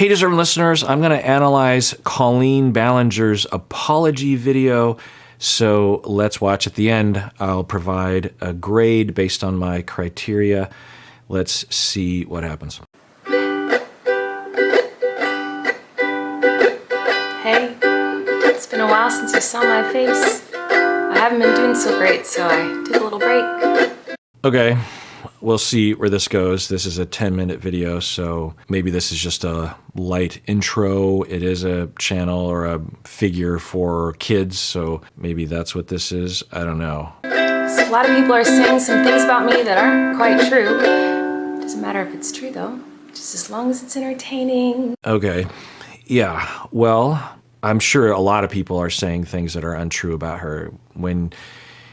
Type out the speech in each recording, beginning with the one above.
Hey, deserving listeners, I'm going to analyze Colleen Ballinger's apology video. So let's watch at the end. I'll provide a grade based on my criteria. Let's see what happens. Hey, it's been a while since you saw my face. I haven't been doing so great, so I took a little break. Okay, we'll see where this goes. This is a 10-minute video, so maybe this is just a light intro. It is a channel or a figure for kids, so maybe that's what this is. I don't know. So a lot of people are saying some things about me that aren't quite true. Doesn't matter if it's true, though, just as long as it's entertaining. Okay, yeah, well, I'm sure a lot of people are saying things that are untrue about her. When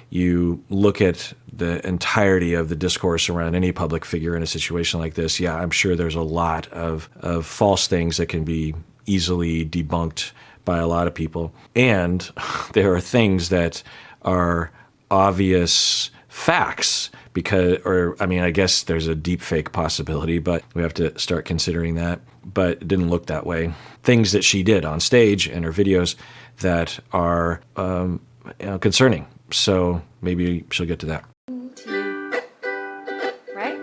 you look at the entirety of the discourse around any public figure in a situation like this, yeah, I'm sure there's a lot of false things that can be easily debunked by a lot of people. And there are things that are obvious facts I guess there's a deep fake possibility, but we have to start considering that. But it didn't look that way. Things that she did on stage in her videos that are concerning. So maybe she'll get to that. To you, right?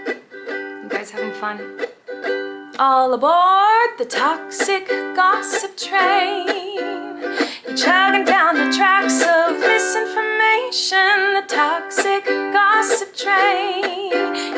You guys having fun? All aboard the toxic gossip train. You're chugging down the tracks of misinformation. The toxic gossip train.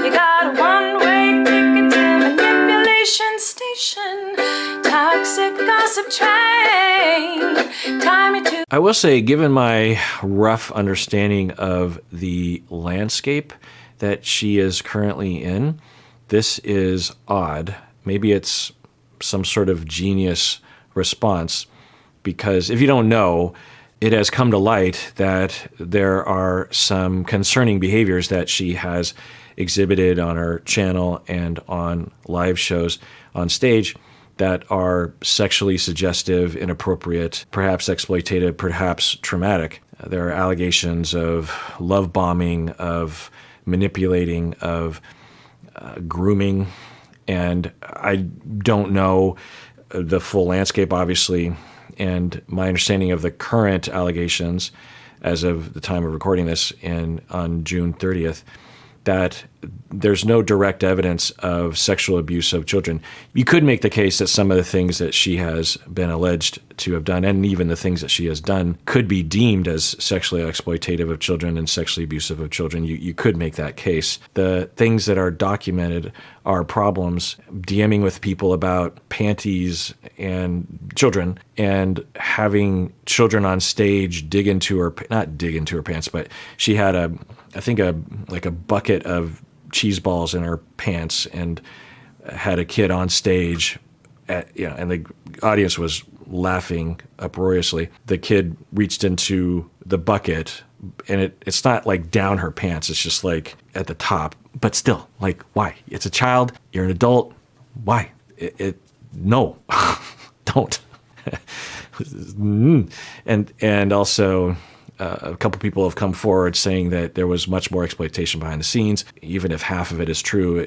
You got a one-way ticket to manipulation station. Toxic gossip train. Time to. I will say, given my rough understanding of the landscape that she is currently in, this is odd. Maybe it's some sort of genius response, because if you don't know, it has come to light that there are some concerning behaviors that she has exhibited on her channel and on live shows on stage that are sexually suggestive, inappropriate, perhaps exploitative, perhaps traumatic. There are allegations of love bombing, of manipulating, of grooming, and I don't know the full landscape, obviously, and my understanding of the current allegations as of the time of recording this on June 30th, that there's no direct evidence of sexual abuse of children. You could make the case that some of the things that she has been alleged to have done, and even the things that she has done, could be deemed as sexually exploitative of children and sexually abusive of children. You could make that case. The things that are documented are problems DMing with people about panties and children, and having children on stage not dig into her pants, but she had a bucket of cheese balls in her pants and had a kid on stage and the audience was laughing uproariously. The kid reached into the bucket, and it's not like down her pants, it's just like at the top, but still, like, why? It's a child, you're an adult, why? No, don't. And also, a couple people have come forward saying that there was much more exploitation behind the scenes. Even if half of it is true,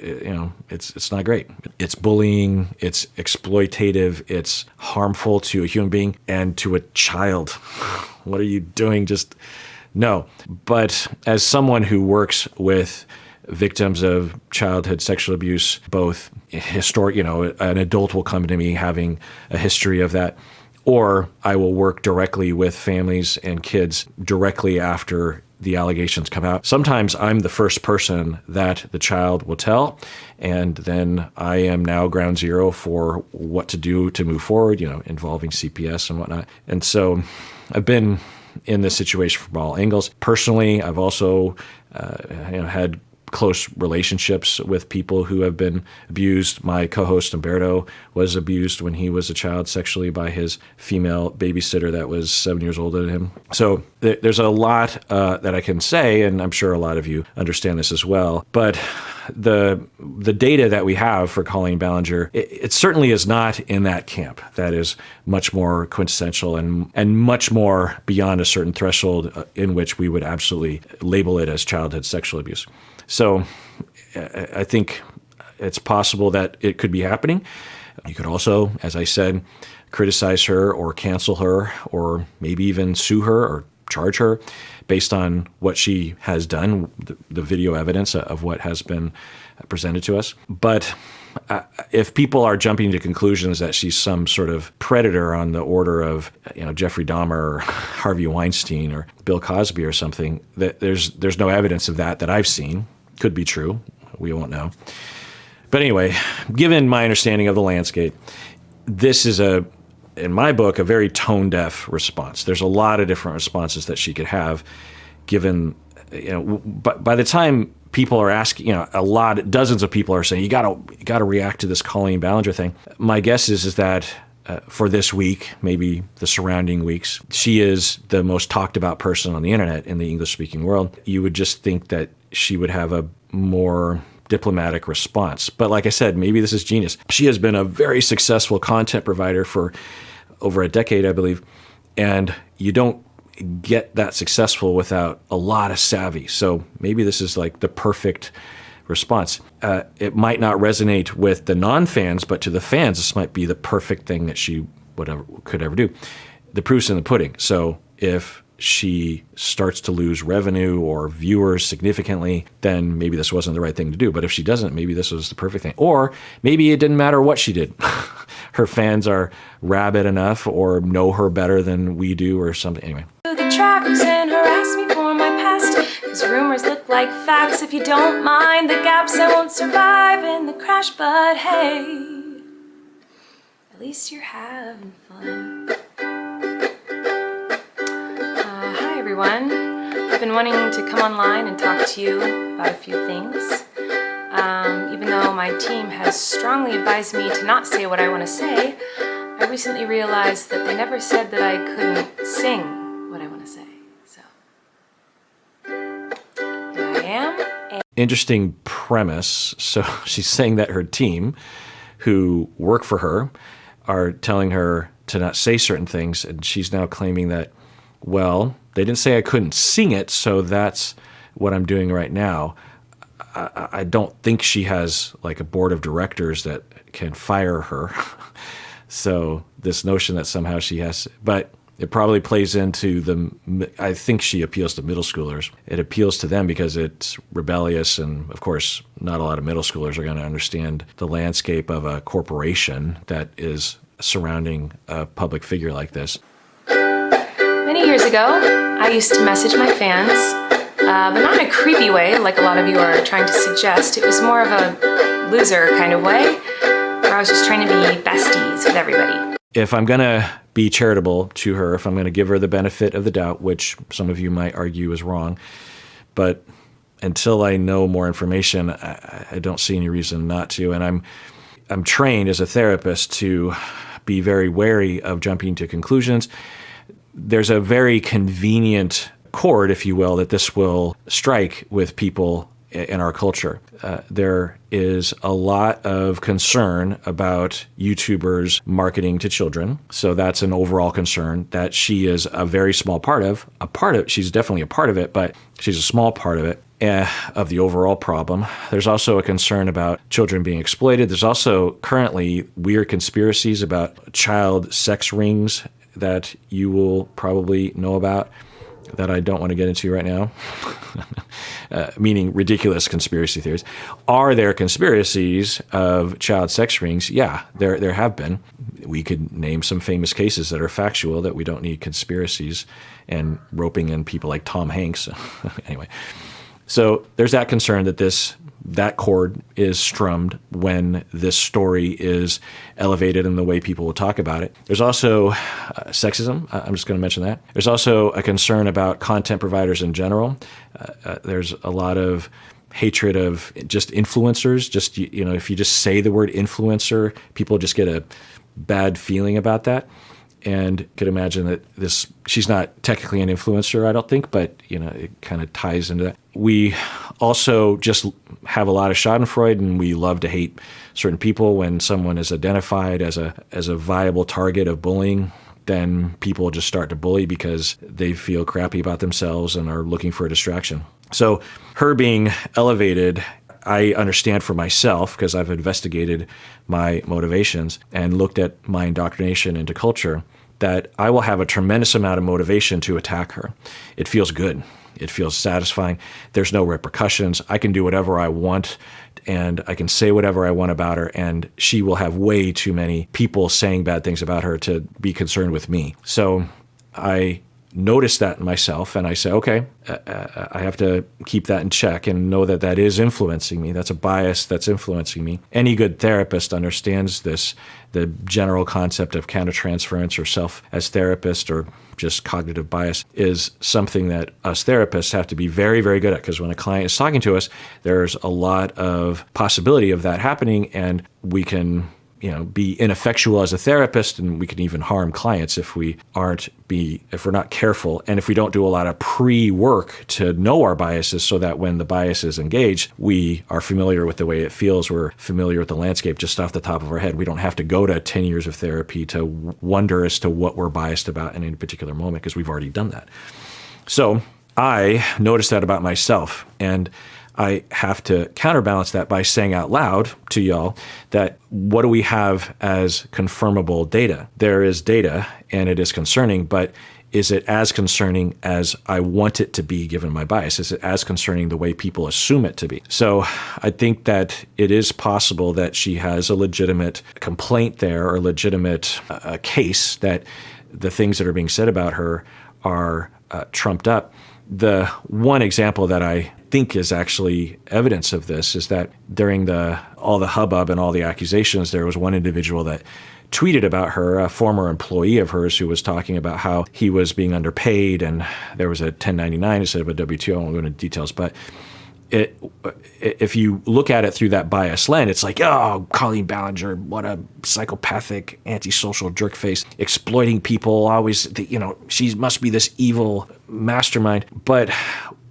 it's not great. It's bullying, it's exploitative, it's harmful to a human being and to a child. What are you doing? Just no. But as someone who works with victims of childhood sexual abuse, both historic, an adult will come to me having a history of that, or I will work directly with families and kids directly after the allegations come out. Sometimes I'm the first person that the child will tell, and then I am now ground zero for what to do to move forward, involving CPS and whatnot. And so I've been in this situation from all angles. Personally, I've also had close relationships with people who have been abused. My co-host Umberto was abused when he was a child sexually by his female babysitter that was 7 years older than him. So there's a lot that I can say, and I'm sure a lot of you understand this as well. But the data that we have for Colleen Ballinger, it certainly is not in that camp. That is much more quintessential and much more beyond a certain threshold in which we would absolutely label it as childhood sexual abuse. So I think it's possible that it could be happening. You could also, as I said, criticize her or cancel her or maybe even sue her or charge her based on what she has done, the video evidence of what has been presented to us. But if people are jumping to conclusions that she's some sort of predator on the order of Jeffrey Dahmer or Harvey Weinstein or Bill Cosby or something, that there's no evidence of that I've seen. Could be true. We won't know. But anyway, given my understanding of the landscape, this is in my book, a very tone-deaf response. There's a lot of different responses that she could have given, by the time people are asking, dozens of people are saying, you gotta react to this Colleen Ballinger thing. My guess is that for this week, maybe the surrounding weeks, she is the most talked about person on the internet in the English-speaking world. You would just think that she would have a more diplomatic response. But like I said, maybe this is genius. She has been a very successful content provider for over a decade, I believe, and you don't get that successful without a lot of savvy. So maybe this is like the perfect response. It might not resonate with the non-fans, but to the fans, this might be the perfect thing that she could ever do. The proof's in the pudding. So if she starts to lose revenue or viewers significantly, then maybe this wasn't the right thing to do. But if she doesn't, maybe this was the perfect thing. Or maybe it didn't matter what she did. Her fans are rabid enough or know her better than we do or something. Anyway. The tracks and harass me for my past, 'cause rumors look like facts. If you don't mind the gaps, I won't survive in the crash. But hey, at least you're having fun. Hi everyone. I've been wanting to come online and talk to you about a few things. Even though my team has strongly advised me to not say what I want to say, I recently realized that they never said that I couldn't sing what I want to say. So, here I am. Interesting premise. So she's saying that her team, who work for her, are telling her to not say certain things, and she's now claiming that, well, they didn't say I couldn't sing it, so that's what I'm doing right now. I don't think she has like a board of directors that can fire her. So this notion that somehow she has, but it probably plays into I think she appeals to middle schoolers. It appeals to them because it's rebellious, and of course, not a lot of middle schoolers are going to understand the landscape of a corporation that is surrounding a public figure like this. Many years ago, I used to message my fans, but not in a creepy way like a lot of you are trying to suggest. It was more of a loser kind of way, where I was just trying to be besties with everybody. If I'm going to be charitable to her, if I'm going to give her the benefit of the doubt, which some of you might argue is wrong, but until I know more information, I don't see any reason not to. And I'm trained as a therapist to be very wary of jumping to conclusions. There's a very convenient chord, if you will, that this will strike with people in our culture. There is a lot of concern about YouTubers marketing to children. So that's an overall concern that she is a very small part of. She's definitely a part of it, but she's a small part of it, of the overall problem. There's also a concern about children being exploited. There's also currently weird conspiracies about child sex rings that you will probably know about, that I don't want to get into right now, meaning ridiculous conspiracy theories. Are there conspiracies of child sex rings? Yeah, there have been. We could name some famous cases that are factual, that we don't need conspiracies and roping in people like Tom Hanks. Anyway, so there's that concern that that chord is strummed when this story is elevated in the way people will talk about it. There's also sexism. I'm just going to mention that. There's also a concern about content providers in general. There's a lot of hatred of just influencers. Just, if you just say the word influencer, people just get a bad feeling about that. And could imagine that she's not technically an influencer, I don't think, but it kind of ties into that. We also just have a lot of schadenfreude, and we love to hate certain people. When someone is identified as a viable target of bullying, then people just start to bully because they feel crappy about themselves and are looking for a distraction. So her being elevated, I understand for myself, because I've investigated my motivations and looked at my indoctrination into culture, that I will have a tremendous amount of motivation to attack her. It feels good. It feels satisfying. There's no repercussions. I can do whatever I want, and I can say whatever I want about her, and she will have way too many people saying bad things about her to be concerned with me. So I notice that in myself, and I say, okay, I have to keep that in check and know that that is influencing me. That's a bias that's influencing me. Any good therapist understands this, the general concept of countertransference or self as therapist, or just cognitive bias, is something that us therapists have to be very, very good at, because when a client is talking to us, there's a lot of possibility of that happening, and we can be ineffectual as a therapist, and we can even harm clients if we're not careful, and if we don't do a lot of pre-work to know our biases, so that when the bias is engaged, we are familiar with the way it feels. We're familiar with the landscape just off the top of our head. We don't have to go to 10 years of therapy to wonder as to what we're biased about in any particular moment, because we've already done that. So I noticed that about myself, and I have to counterbalance that by saying out loud to y'all that what do we have as confirmable data? There is data, and it is concerning, but is it as concerning as I want it to be given my bias? Is it as concerning the way people assume it to be? So I think that it is possible that she has a legitimate complaint there, or legitimate case that the things that are being said about her are trumped up. The one example that I think is actually evidence of this is that during all the hubbub and all the accusations, there was one individual that tweeted about her, a former employee of hers, who was talking about how he was being underpaid, and there was a 1099 instead of a W-2. I won't go into details, but if you look at it through that bias lens, it's like, oh, Colleen Ballinger, what a psychopathic, antisocial jerk face, exploiting people, always, she must be this evil mastermind. But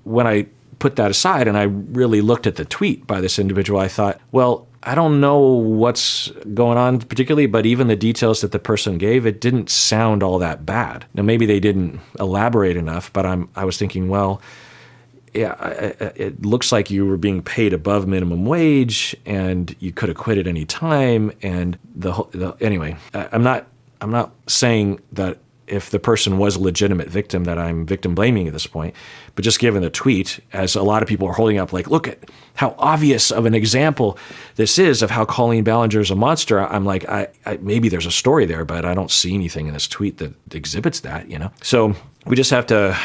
when I put that aside and I really looked at the tweet by this individual, I thought, well, I don't know what's going on particularly, but even the details that the person gave, it didn't sound all that bad. Now, maybe they didn't elaborate enough, but I was thinking, well, yeah, it looks like you were being paid above minimum wage, and you could have quit at any time. And anyway, I'm not saying that if the person was a legitimate victim that I'm victim blaming at this point, but just given the tweet, as a lot of people are holding up, like, look at how obvious of an example this is of how Colleen Ballinger is a monster. I'm like, I maybe there's a story there, but I don't see anything in this tweet that exhibits that, So we just have to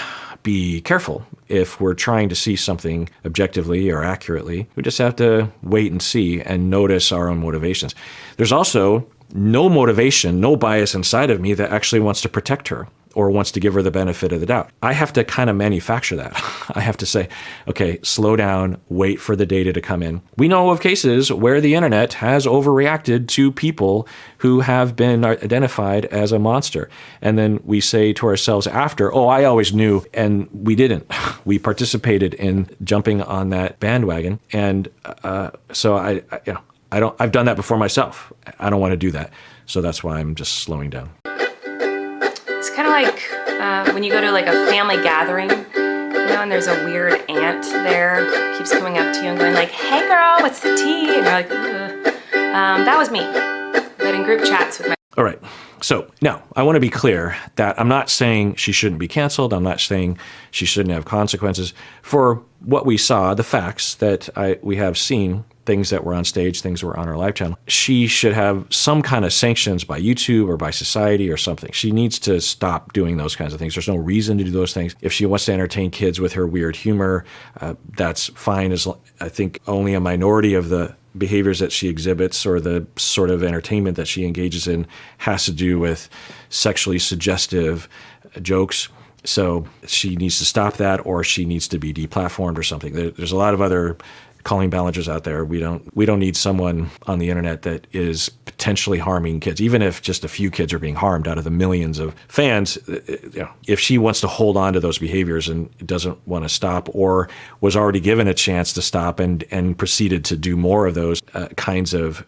be careful if we're trying to see something objectively or accurately. We just have to wait and see and notice our own motivations. There's also no motivation, no bias inside of me that actually wants to protect her or wants to give her the benefit of the doubt. I have to kind of manufacture that. I have to say, okay, slow down, wait for the data to come in. We know of cases where the internet has overreacted to people who have been identified as a monster. And then we say to ourselves after, oh, I always knew, and we didn't. We participated in jumping on that bandwagon. And so I've done that before myself. I don't want to do that. So that's why I'm just slowing down. It's kind of like when you go to like a family gathering, and there's a weird aunt there, keeps coming up to you and going like, hey girl, what's the tea? And you're like, ugh. That was me, but in group chats with my... All right. So now I want to be clear that I'm not saying she shouldn't be canceled. I'm not saying she shouldn't have consequences. For what we saw, the facts that we have seen, things that were on stage, things that were on our live channel, she should have some kind of sanctions by YouTube or by society or something. She needs to stop doing those kinds of things. There's no reason to do those things. If she wants to entertain kids with her weird humor, that's fine. I think only a minority of the behaviors that she exhibits or the sort of entertainment that she engages in has to do with sexually suggestive jokes. So she needs to stop that, or she needs to be deplatformed or something. There's a lot of other Colleen Ballingers out there. We don't need someone on the internet that is potentially harming kids, even if just a few kids are being harmed out of the millions of fans. If she wants to hold on to those behaviors and doesn't want to stop, or was already given a chance to stop and proceeded to do more of those kinds of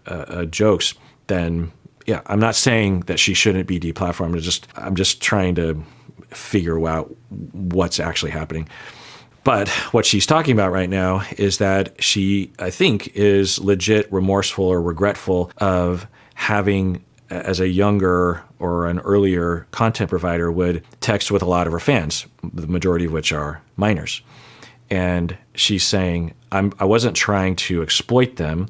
jokes, then yeah, I'm not saying that she shouldn't be deplatformed. I'm just trying to figure out what's actually happening. But what she's talking about right now is that she, I think, is legit remorseful or regretful of having, as a younger or an earlier content provider, would text with a lot of her fans, the majority of which are minors. And she's saying, I wasn't trying to exploit them.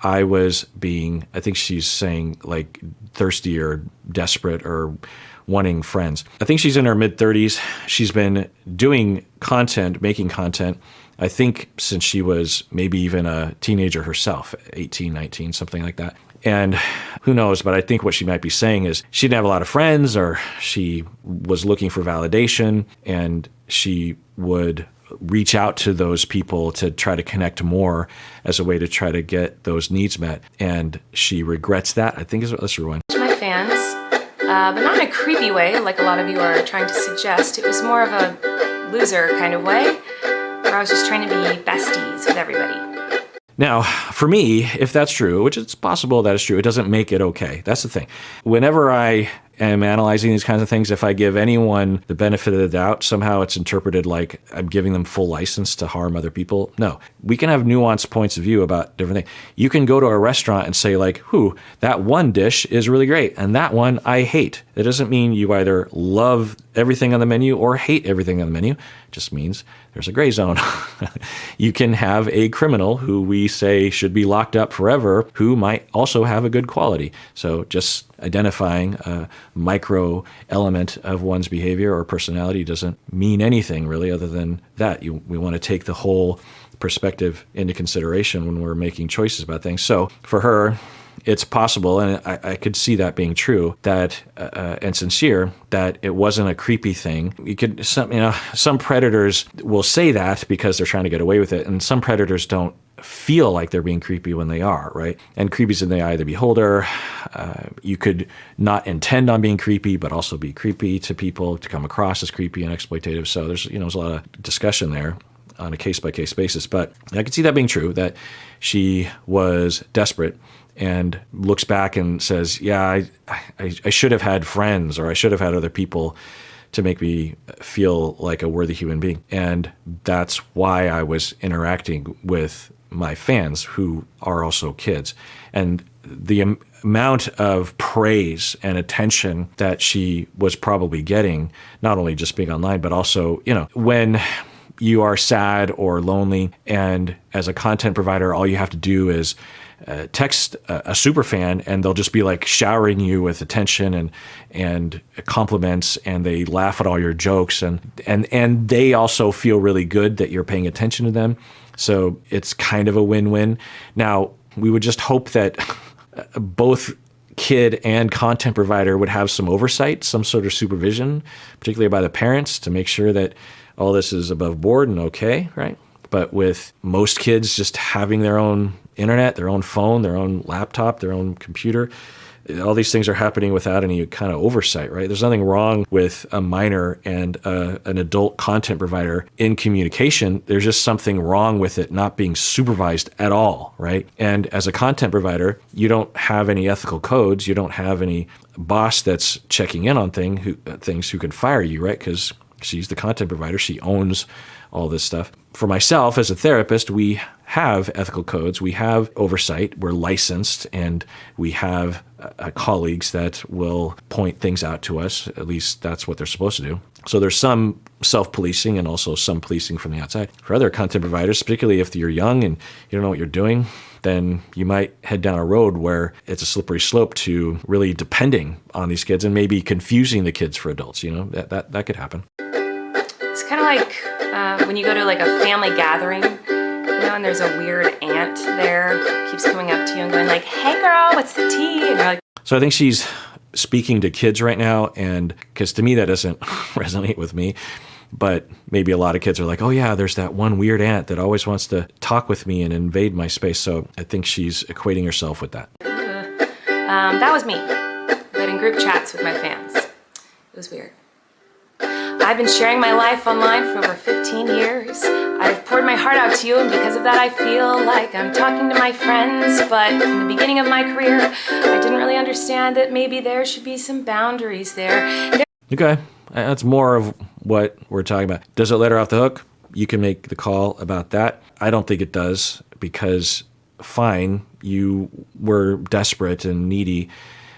I was being, I think she's saying, like, thirsty or desperate or wanting friends. I think she's in her mid-30s. She's been doing content, making content, I think since she was maybe even a teenager herself, 18, 19, something like that. And who knows, but I think what she might be saying is she didn't have a lot of friends, or she was looking for validation, and she would reach out to those people to try to connect more as a way to try to get those needs met. And she regrets that, I think is what, let's rewind. My fans, but not in a creepy way like a lot of you are trying to suggest. It was more of a loser kind of way, where I was just trying to be besties with everybody. Now, for me, if that's true, which it's possible that it's true, it doesn't make it okay. That's the thing. Whenever I am analyzing these kinds of things, if I give anyone the benefit of the doubt, somehow it's interpreted like I'm giving them full license to harm other people. No, we can have nuanced points of view about different things. You can go to a restaurant and say, like, that one dish is really great, and that one I hate. It doesn't mean you either love everything on the menu or hate everything on the menu. It just means there's a gray zone. You can have a criminal who we say should be locked up forever who might also have a good quality. So just identifying a micro element of one's behavior or personality doesn't mean anything really other than that. We want to take the whole perspective into consideration when we're making choices about things. So for her, it's possible, and I could see that being true, that and sincere, that it wasn't a creepy thing. Some predators will say that because they're trying to get away with it, and some predators don't feel like they're being creepy when they are, right? And creepy's in the eye of the beholder. You could not intend on being creepy, but also be creepy to people, to come across as creepy and exploitative. So there's a lot of discussion there on a case-by-case basis. But I could see that being true, that she was desperate and looks back and says, yeah, I should have had friends, or I should have had other people to make me feel like a worthy human being. And that's why I was interacting with my fans, who are also kids. And the amount of praise and attention that she was probably getting, not only just being online, but also, when you are sad or lonely, and as a content provider, all you have to do is text a super fan, and they'll just be like showering you with attention and compliments, and they laugh at all your jokes, and they also feel really good that you're paying attention to them. So it's kind of a win-win. Now, we would just hope that both kid and content provider would have some oversight, some sort of supervision, particularly by the parents, to make sure that all this is above board and okay, right? But with most kids just having their own internet, their own phone, their own laptop, their own computer, all these things are happening without any kind of oversight, right? There's nothing wrong with a minor and an adult content provider in communication. There's just something wrong with it not being supervised at all, right? And as a content provider, you don't have any ethical codes. You don't have any boss that's checking in on things who can fire you, right? Because she's the content provider. She owns all this stuff. For myself, as a therapist, we have ethical codes. We have oversight. We're licensed, and we have colleagues that will point things out to us. At least that's what they're supposed to do. So there's some self-policing and also some policing from the outside. For other content providers, particularly if you're young and you don't know what you're doing, then you might head down a road where it's a slippery slope to really depending on these kids and maybe confusing the kids for adults. That could happen. It's kind of like when you go to like a family gathering, and there's a weird aunt there, keeps coming up to you and going like, "Hey girl, what's the tea?" And you're like, so I think she's speaking to kids right now, and because to me that doesn't resonate with me, but maybe a lot of kids are like, oh yeah, there's that one weird aunt that always wants to talk with me and invade my space. So I think she's equating herself with that. That was me, but in group chats with my fans. It was weird. I've been sharing my life online for over 15 years. I've poured my heart out to you, and because of that I feel like I'm talking to my friends, but in the beginning of my career, I didn't really understand that maybe there should be some boundaries there. Okay, that's more of what we're talking about. Does it let her off the hook? you can make the call about that. I don't think it does because, fine, you were desperate and needy.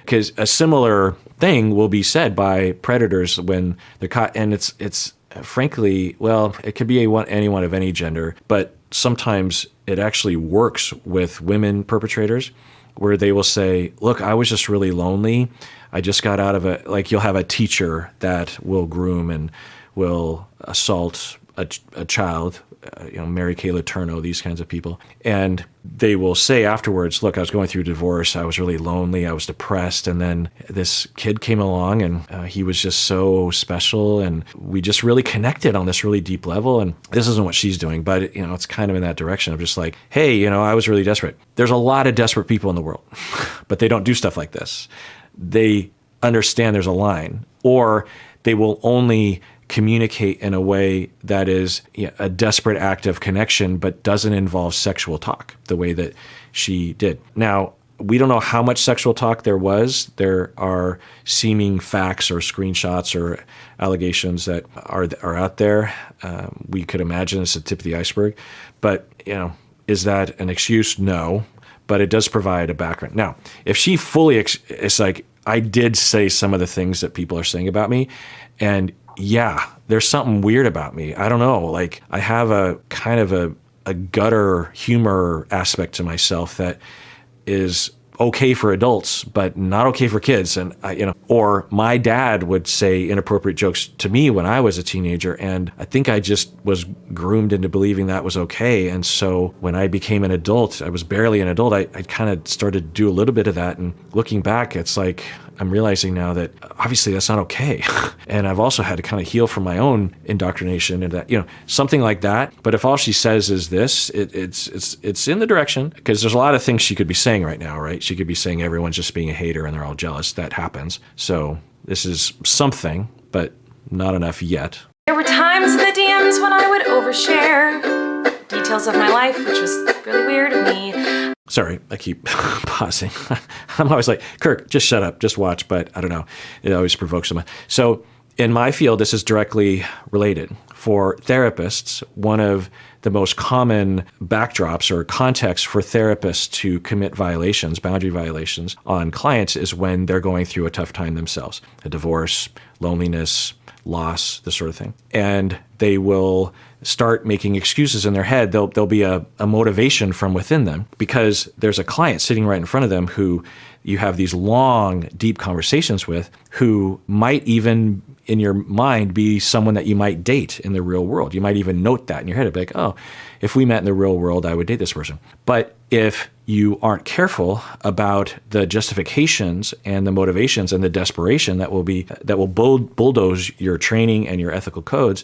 Because a similar thing will be said by predators when they're caught. And it's frankly, well, it could be anyone of any gender, but sometimes it actually works with women perpetrators where they will say, look, I was just really lonely. I just got out of like you'll have a teacher that will groom and will assault a child, Mary Kay Letourneau, these kinds of people. And they will say afterwards, look, I was going through divorce. I was really lonely. I was depressed. And then this kid came along and he was just so special. And we just really connected on this really deep level. And this isn't what she's doing, but it's kind of in that direction of just like, hey, I was really desperate. There's a lot of desperate people in the world, but they don't do stuff like this. They understand there's a line, or they will only communicate in a way that is a desperate act of connection, but doesn't involve sexual talk the way that she did. Now, we don't know how much sexual talk there was. There are seeming facts or screenshots or allegations that are out there. We could imagine it's the tip of the iceberg. But, is that an excuse? No. But it does provide a background. Now, if she fully, it's like, I did say some of the things that people are saying about me, and yeah, there's something weird about me. I don't know. Like I have a kind of a gutter humor aspect to myself that is okay for adults, but not okay for kids. And or my dad would say inappropriate jokes to me when I was a teenager. And I think I just was groomed into believing that was okay. And so when I became an adult, I was barely an adult. I kind of started to do a little bit of that. And looking back, it's like, I'm realizing now that obviously that's not okay. And I've also had to kind of heal from my own indoctrination and that, something like that. But if all she says is this, it's in the direction, because there's a lot of things she could be saying right now, right? She could be saying everyone's just being a hater and they're all jealous. That happens. So this is something, but not enough yet. There were times in the DMs when I would overshare details of my life, which was really weird of me. Sorry, I keep pausing. I'm always like, Kirk, just shut up, just watch. But I don't know. It always provokes someone. So in my field, this is directly related. For therapists, one of the most common backdrops or contexts for therapists to commit violations, boundary violations on clients is when they're going through a tough time themselves, a divorce, loneliness, loss, this sort of thing. And they will start making excuses in their head. There'll be a motivation from within them because there's a client sitting right in front of them who you have these long, deep conversations with, who might even in your mind be someone that you might date in the real world. You might even note that in your head. It'd be like, oh, if we met in the real world, I would date this person. But if you aren't careful about the justifications and the motivations and the desperation that will bulldoze your training and your ethical codes,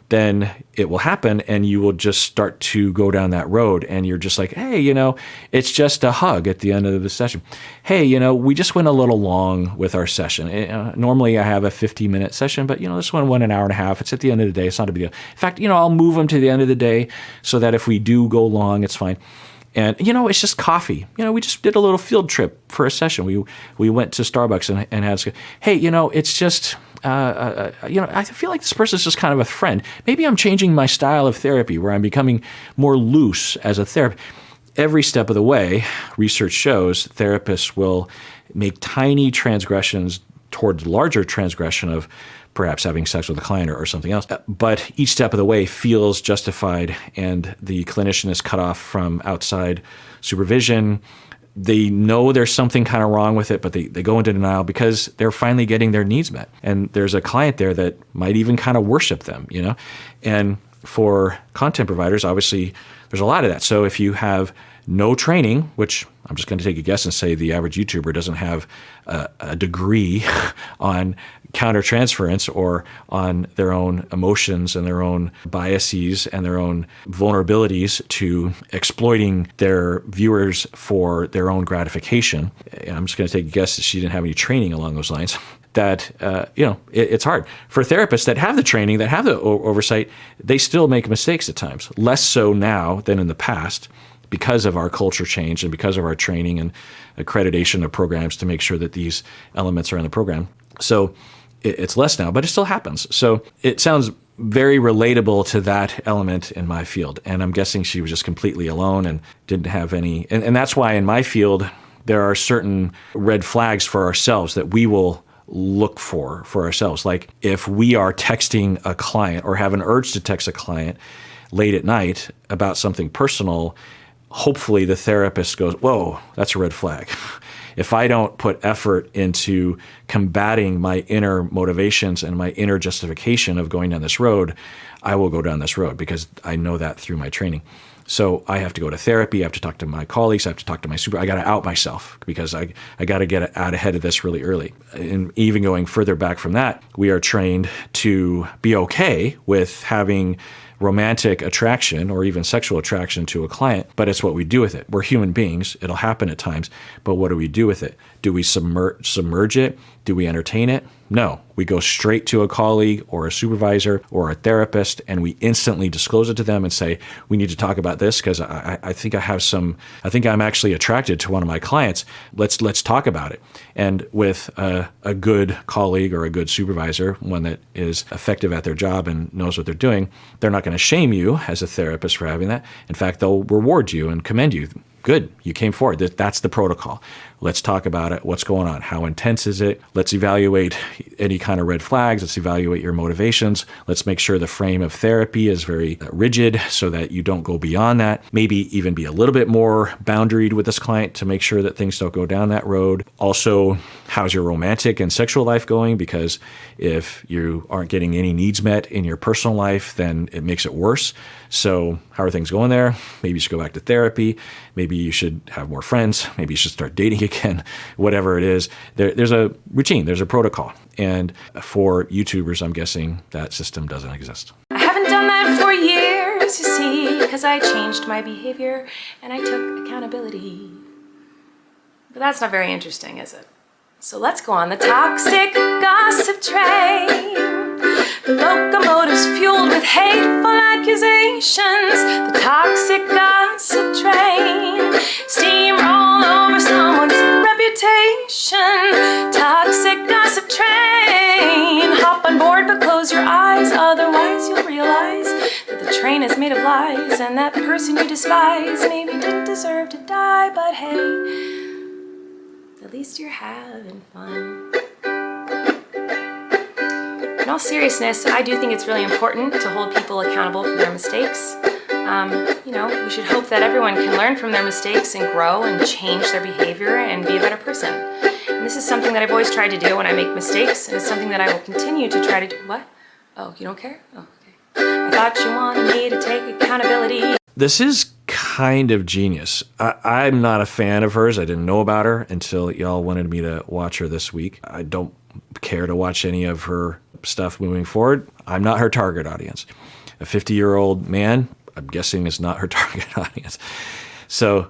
then it will happen and you will just start to go down that road and you're just like, hey, it's just a hug at the end of the session. Hey, we just went a little long with our session. Normally I have a 50-minute session, but this one went an hour and a half. It's at the end of the day. It's not a big deal. In fact, I'll move them to the end of the day so that if we do go long, it's fine. And, it's just coffee. We just did a little field trip for a session. We went to Starbucks and had, hey, it's just, I feel like this person's just kind of a friend. Maybe I'm changing my style of therapy where I'm becoming more loose as a therapist. Every step of the way, research shows therapists will make tiny transgressions towards larger transgression of perhaps having sex with a client or something else. But each step of the way feels justified and the clinician is cut off from outside supervision. They know there's something kind of wrong with it, but they go into denial because they're finally getting their needs met. And there's a client there that might even kind of worship them, And for content providers, obviously, there's a lot of that. So if you have no training, which I'm just going to take a guess and say the average YouTuber doesn't have a degree on countertransference or on their own emotions and their own biases and their own vulnerabilities to exploiting their viewers for their own gratification. I'm just going to take a guess that she didn't have any training along those lines. That, it's hard. For therapists that have the training, that have the oversight, they still make mistakes at times. Less so now than in the past because of our culture change and because of our training and accreditation of programs to make sure that these elements are in the program. So it's less now, but it still happens. So it sounds very relatable to that element in my field. And I'm guessing she was just completely alone and didn't have any. And that's why in my field, there are certain red flags for ourselves that we will look for ourselves. Like if we are texting a client or have an urge to text a client late at night about something personal, hopefully the therapist goes, whoa, that's a red flag. If I don't put effort into combating my inner motivations and my inner justification of going down this road, I will go down this road because I know that through my training. So I have to go to therapy. I have to talk to my colleagues. I have to talk to my super. I got to out myself because I got to get out ahead of this really early. And even going further back from that, we are trained to be okay with having romantic attraction or even sexual attraction to a client, but it's what we do with it. We're human beings. It'll happen at times, but what do we do with it? Do we submerge it? Do we entertain it? No. We go straight to a colleague or a supervisor or a therapist, and we instantly disclose it to them and say, we need to talk about this because I think I think I'm actually attracted to one of my clients. Let's talk about it. And with a good colleague or a good supervisor, one that is effective at their job and knows what they're doing, they're not going to shame you as a therapist for having that. In fact, they'll reward you and commend you. Good, you came forward. That's the protocol. Let's talk about it. What's going on? How intense is it? Let's evaluate any kind of red flags. Let's evaluate your motivations. Let's make sure the frame of therapy is very rigid so that you don't go beyond that. Maybe even be a little bit more boundaried with this client to make sure that things don't go down that road. Also, how's your romantic and sexual life going? Because if you aren't getting any needs met in your personal life, then it makes it worse. So how are things going there? Maybe you should go back to therapy. Maybe you should have more friends. Maybe you should start dating again. Whatever it is, there's a routine. There's a protocol. And for YouTubers, I'm guessing that system doesn't exist. I haven't done that for years, you see, because I changed my behavior and I took accountability. But that's not very interesting, is it? So let's go on the toxic gossip train. The locomotive's fueled with hateful accusations. The toxic gossip train. Steamroll over someone's reputation. Toxic gossip train. Hop on board but close your eyes, otherwise you'll realize that the train is made of lies, and that person you despise maybe didn't deserve to die, but hey, at least you're having fun. In all seriousness, I do think it's really important to hold people accountable for their mistakes. We should hope that everyone can learn from their mistakes and grow and change their behavior and be a better person. And this is something that I've always tried to do when I make mistakes, and it's something that I will continue to try to do. What? Oh, you don't care? Oh, okay. I thought you wanted me to take accountability. This is kind of genius. I'm not a fan of hers. I didn't know about her until y'all wanted me to watch her this week. I don't care to watch any of her stuff moving forward. I'm not her target audience. A 50-year-old man, I'm guessing, is not her target audience. So,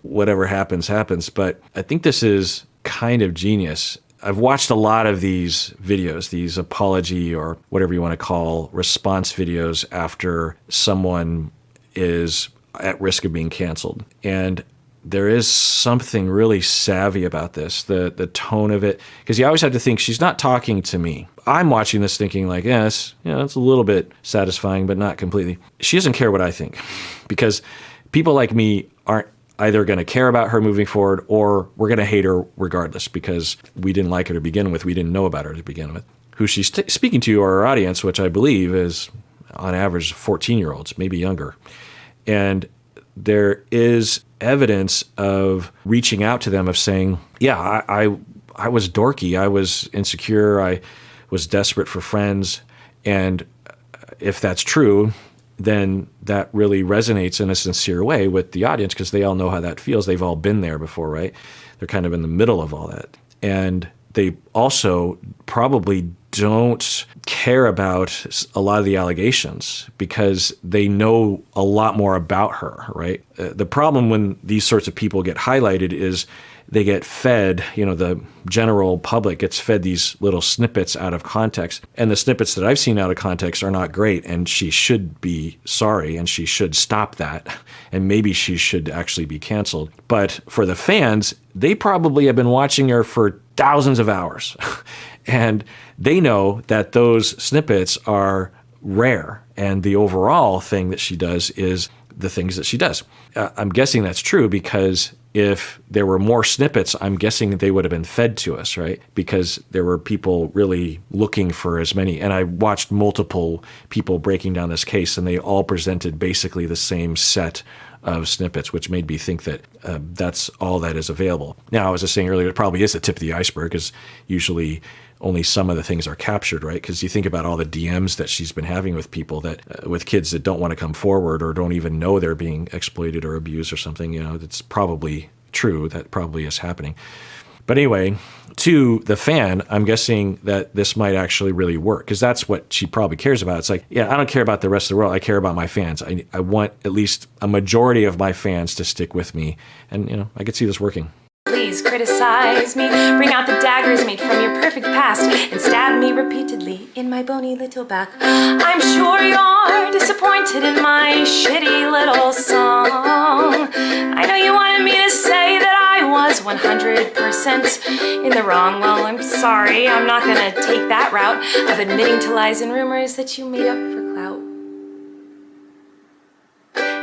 whatever happens, happens. But I think this is kind of genius. I've watched a lot of these videos, these apology or whatever you want to call response videos after someone is at risk of being canceled. And there is something really savvy about this, the tone of it, because you always have to think she's not talking to me. I'm watching this thinking like, yes, it's a little bit satisfying, but not completely. She doesn't care what I think, because people like me aren't either going to care about her moving forward or we're going to hate her regardless because we didn't like her to begin with. We didn't know about her to begin with. Who she's speaking to, or her audience, which I believe is on average 14-year-olds, maybe younger. And there is evidence of reaching out to them, of saying, yeah, I was dorky. I was insecure. I was desperate for friends. And if that's true, then that really resonates in a sincere way with the audience because they all know how that feels. They've all been there before, right? They're kind of in the middle of all that. And they also probably don't care about a lot of the allegations because they know a lot more about her, right? The problem when these sorts of people get highlighted is they get fed, the general public gets fed these little snippets out of context. And the snippets that I've seen out of context are not great. And she should be sorry and she should stop that. And maybe she should actually be canceled. But for the fans, they probably have been watching her for thousands of hours. And they know that those snippets are rare. And the overall thing that she does is the things that she does. I'm guessing that's true because if there were more snippets, I'm guessing they would have been fed to us, right? Because there were people really looking for as many. And I watched multiple people breaking down this case, and they all presented basically the same set of snippets, which made me think that that's all that is available. Now, as I was saying earlier, it probably is the tip of the iceberg, because usually only some of the things are captured, right? Because you think about all the DMs that she's been having with people that, with kids that don't want to come forward or don't even know they're being exploited or abused or something, it's probably true. That probably is happening. But anyway, to the fan, I'm guessing that this might actually really work, because that's what she probably cares about. It's like, yeah, I don't care about the rest of the world. I care about my fans. I want at least a majority of my fans to stick with me. And, I could see this working. Please criticize me, bring out the daggers made from your perfect past, and stab me repeatedly in my bony little back. I'm sure you're disappointed in my shitty little song. I know you wanted me to say that I was 100% in the wrong. Well, I'm sorry, I'm not gonna take that route of admitting to lies and rumors that you made up for clout.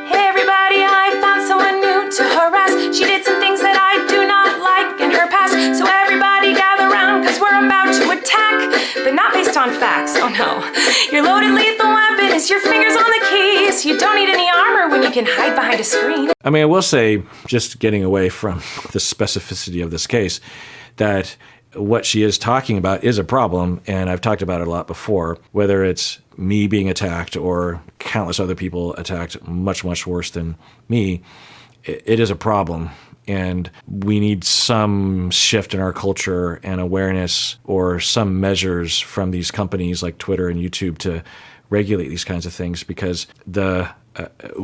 Hey everybody, I found someone new to harass. She did some things that I do not like in her past. So everybody gather round, cause we're about to attack, but not based on facts, oh no. Your loaded lethal weapon is your fingers on the keys. You don't need any armor when you can hide behind a screen. I mean, I will say, just getting away from the specificity of this case, that what she is talking about is a problem, and I've talked about it a lot before, whether it's me being attacked or countless other people attacked much, much worse than me. It is a problem, and we need some shift in our culture and awareness, or some measures from these companies like Twitter and YouTube to regulate these kinds of things, because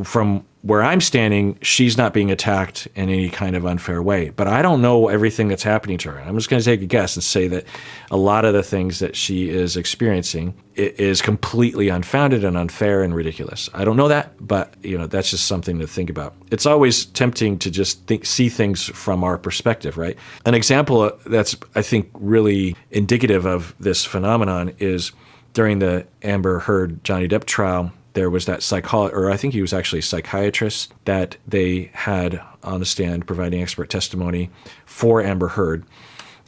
from where I'm standing, she's not being attacked in any kind of unfair way. But I don't know everything that's happening to her. I'm just going to take a guess and say that a lot of the things that she is experiencing is completely unfounded and unfair and ridiculous. I don't know that, but that's just something to think about. It's always tempting to just see things from our perspective, right? An example that's, I think, really indicative of this phenomenon is during the Amber Heard Johnny Depp trial. There was that I think he was actually a psychiatrist that they had on the stand providing expert testimony for Amber Heard.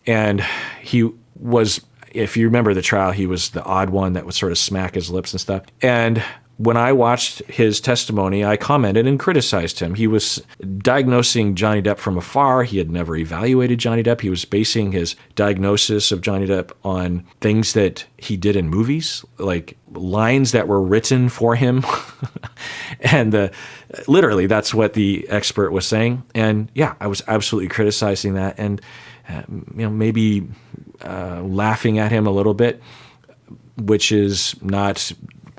And he was, if you remember the trial, he was the odd one that would sort of smack his lips and stuff. And when I watched his testimony, I commented and criticized him. He was diagnosing Johnny Depp from afar. He had never evaluated Johnny Depp. He was basing his diagnosis of Johnny Depp on things that he did in movies, like lines that were written for him. And literally, that's what the expert was saying. And yeah, I was absolutely criticizing that, and maybe laughing at him a little bit, which is not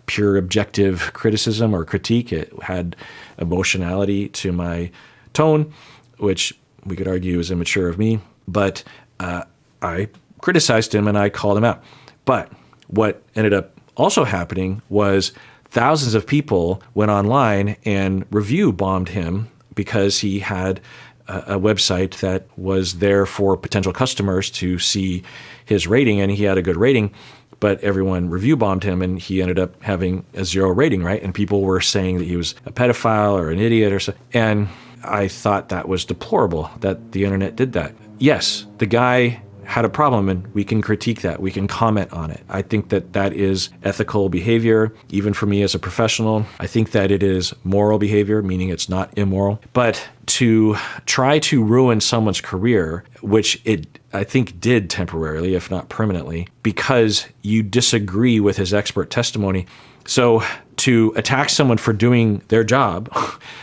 pure objective criticism or critique. It had emotionality to my tone, which we could argue is immature of me. But I criticized him and I called him out. But what ended up also happening was thousands of people went online and review bombed him because he had a website that was there for potential customers to see his rating, and he had a good rating. But everyone review bombed him, and he ended up having a 0 rating, right? And people were saying that he was a pedophile or an idiot or so. And I thought that was deplorable that the internet did that. Yes, the guy had a problem, and we can critique that. We can comment on it. I think that that is ethical behavior, even for me as a professional. I think that it is moral behavior, meaning it's not immoral. But to try to ruin someone's career, which it, I think, did temporarily, if not permanently, because you disagree with his expert testimony. So to attack someone for doing their job,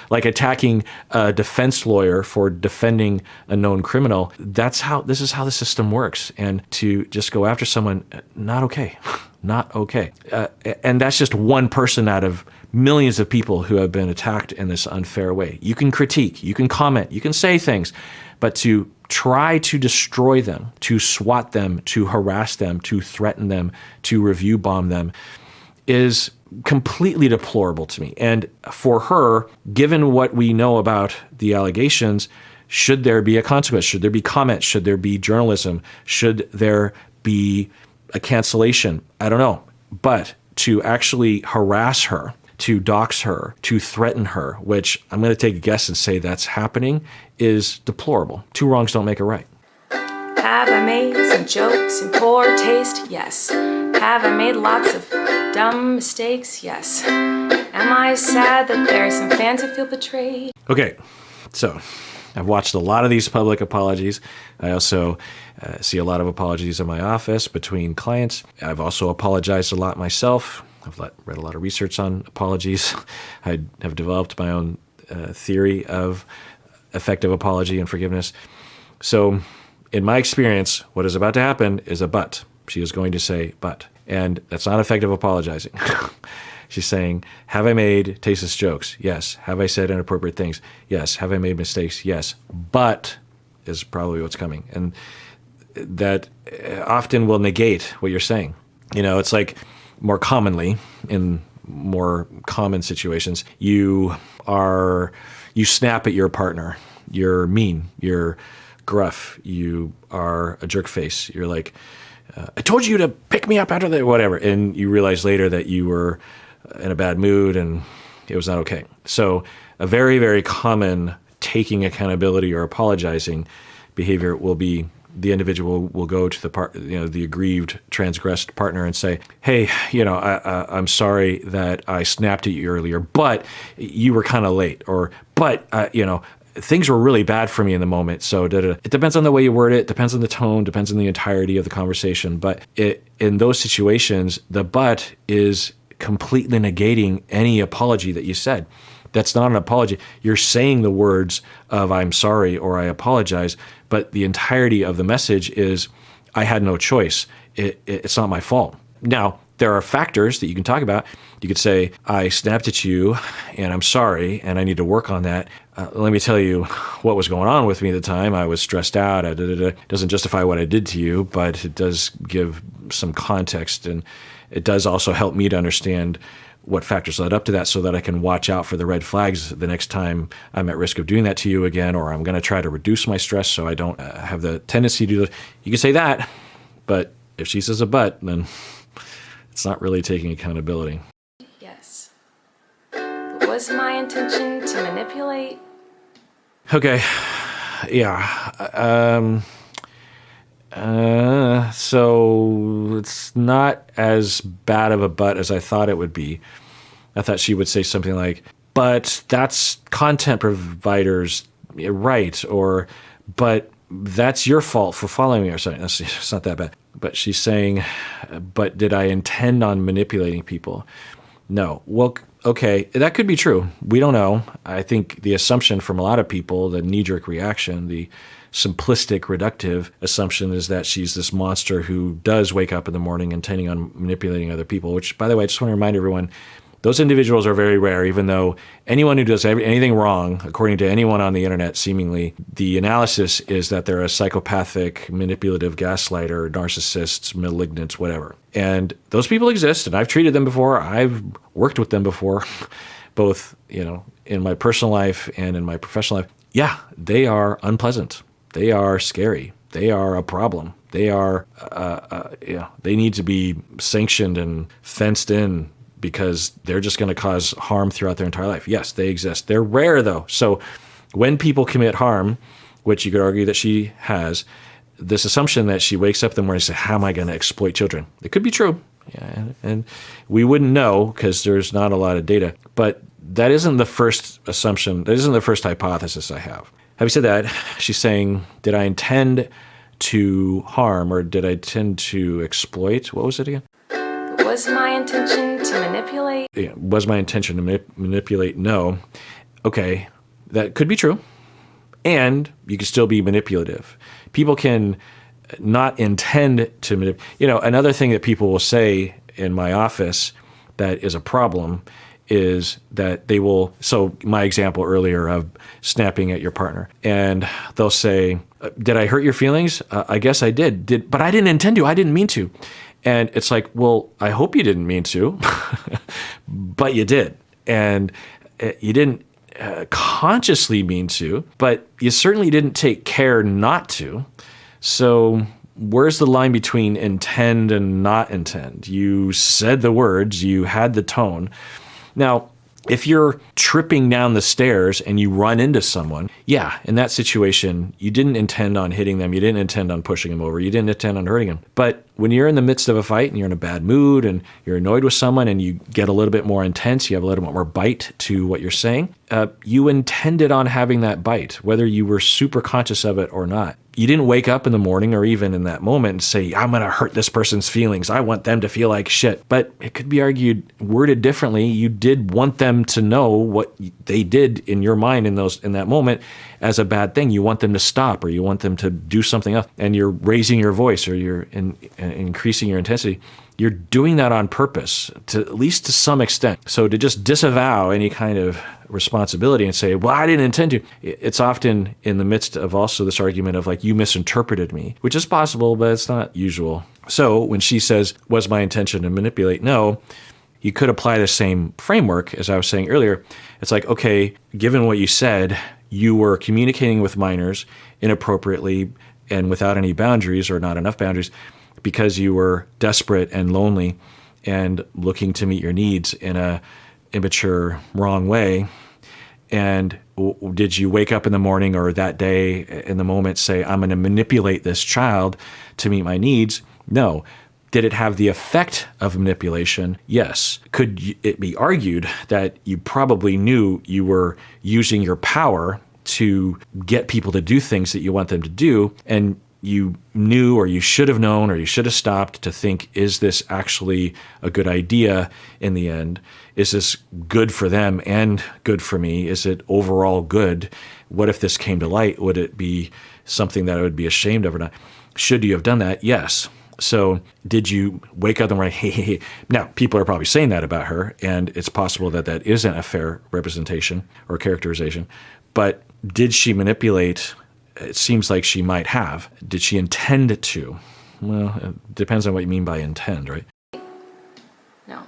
like attacking a defense lawyer for defending a known criminal, this is how the system works. And to just go after someone, not okay, not okay. And that's just one person out of millions of people who have been attacked in this unfair way. You can critique, you can comment, you can say things, but to try to destroy them, to swat them, to harass them, to threaten them, to review bomb them, is completely deplorable to me. And for her, given what we know about the allegations, should there be a consequence? Should there be comments? Should there be journalism? Should there be a cancellation. I don't know. But to actually harass her, to dox her, to threaten her, which I'm going to take a guess and say that's happening, is deplorable. Two wrongs don't make a right. Have I made some jokes in poor taste? Yes. Have I made lots of dumb mistakes? Yes. Am I sad that there are some fans who feel betrayed? Okay, so I've watched a lot of these public apologies. I also see a lot of apologies in my office between clients. I've also apologized a lot myself. I've read a lot of research on apologies. I have developed my own theory of effective apology and forgiveness. So in my experience, what is about to happen is a but. She is going to say but. And that's not effective apologizing. She's saying, have I made tasteless jokes? Yes. Have I said inappropriate things? Yes. Have I made mistakes? Yes. But is probably what's coming. And that often will negate what you're saying. You know, it's like more commonly in more common situations, you snap at your partner. You're mean. You're gruff. You are a jerk face. You're like, I told you to pick me up after the whatever. And you realize later that you were in a bad mood and it was not okay. So a very, very common taking accountability or apologizing behavior will be the individual will go to the aggrieved, transgressed partner and say, hey, I'm sorry that I snapped at you earlier, but you were kind of late, or, but, things were really bad for me in the moment. So it depends on the way you word it, depends on the tone, depends on the entirety of the conversation. But in those situations, the but is completely negating any apology that you said. That's not an apology. You're saying the words of I'm sorry or I apologize, but the entirety of the message is I had no choice. It's not my fault. Now, there are factors that you can talk about. You could say, I snapped at you and I'm sorry and I need to work on that. Let me tell you what was going on with me at the time. I was stressed out. Doesn't justify what I did to you, but it does give some context, and it does also help me to understand what factors led up to that so that I can watch out for the red flags the next time I'm at risk of doing that to you again, or I'm going to try to reduce my stress so I don't have the tendency to do that. You can say that, but if she says a but, then it's not really taking accountability. Yes. But was my intention to manipulate? Okay. Yeah. So it's not as bad of a but as I thought it would be. I thought she would say something like, but that's content providers' right, or, but that's your fault for following me, or something. It's not that bad. But she's saying, but did I intend on manipulating people? No. Well, okay, that could be true. We don't know. I think the assumption from a lot of people, the knee-jerk reaction, the simplistic, reductive assumption is that she's this monster who does wake up in the morning intending on manipulating other people, which, by the way, I just want to remind everyone, those individuals are very rare, even though anyone who does anything wrong, according to anyone on the internet, seemingly, the analysis is that they're a psychopathic, manipulative gaslighter, narcissists, malignants, whatever. And those people exist, and I've treated them before. I've worked with them before, both, in my personal life and in my professional life. Yeah, they are unpleasant. They are scary. They are a problem. They are, they need to be sanctioned and fenced in, because they're just going to cause harm throughout their entire life. Yes, they exist. They're rare, though. So when people commit harm, which you could argue that she has, this assumption that she wakes up in the morning and says, how am I going to exploit children? It could be true. Yeah, and we wouldn't know because there's not a lot of data. But that isn't the first assumption. That isn't the first hypothesis I have. Having said that, she's saying, did I intend to harm, or did I intend to exploit? What was it again? Was my intention to manipulate? Yeah, was my intention to manipulate? No. Okay, that could be true. And you can still be manipulative. People can not intend to manipulate. Another thing that people will say in my office that is a problem is that they will, so my example earlier of snapping at your partner, and they'll say, did I hurt your feelings? I guess I did, but I didn't intend to. I didn't mean to. And it's like, well, I hope you didn't mean to, but you did. And you didn't consciously mean to, but you certainly didn't take care not to. So where's the line between intend and not intend? You said the words, you had the tone. Now, if you're tripping down the stairs and you run into someone, yeah, in that situation, you didn't intend on hitting them. You didn't intend on pushing them over. You didn't intend on hurting them. But when you're in the midst of a fight and you're in a bad mood and you're annoyed with someone and you get a little bit more intense, you have a little bit more bite to what you're saying, you intended on having that bite, whether you were super conscious of it or not. You didn't wake up in the morning or even in that moment and say, I'm going to hurt this person's feelings. I want them to feel like shit. But it could be argued, worded differently. You did want them to know what they did in your mind in that moment as a bad thing. You want them to stop, or you want them to do something else. And you're raising your voice, or you're increasing your intensity. You're doing that on purpose, at least to some extent. So to just disavow any kind of responsibility and say, well, I didn't intend to, it's often in the midst of also this argument of like, you misinterpreted me, which is possible, but it's not usual. So when she says, was my intention to manipulate? No, you could apply the same framework as I was saying earlier. It's like, okay, given what you said, you were communicating with minors inappropriately and without any boundaries or not enough boundaries, because you were desperate and lonely and looking to meet your needs in a immature, wrong way. And did you wake up in the morning or that day in the moment say, I'm going to manipulate this child to meet my needs? No. Did it have the effect of manipulation? Yes. Could it be argued that you probably knew you were using your power to get people to do things that you want them to do, and you knew, or you should have known, or you should have stopped to think, is this actually a good idea in the end? Is this good for them and good for me? Is it overall good? What if this came to light? Would it be something that I would be ashamed of or not? Should you have done that? Yes. So did you wake up and write, hey. Now, people are probably saying that about her, and it's possible that that isn't a fair representation or characterization. But did she manipulate? It seems like she might have. Did she intend to? Well, it depends on what you mean by intend, right? No.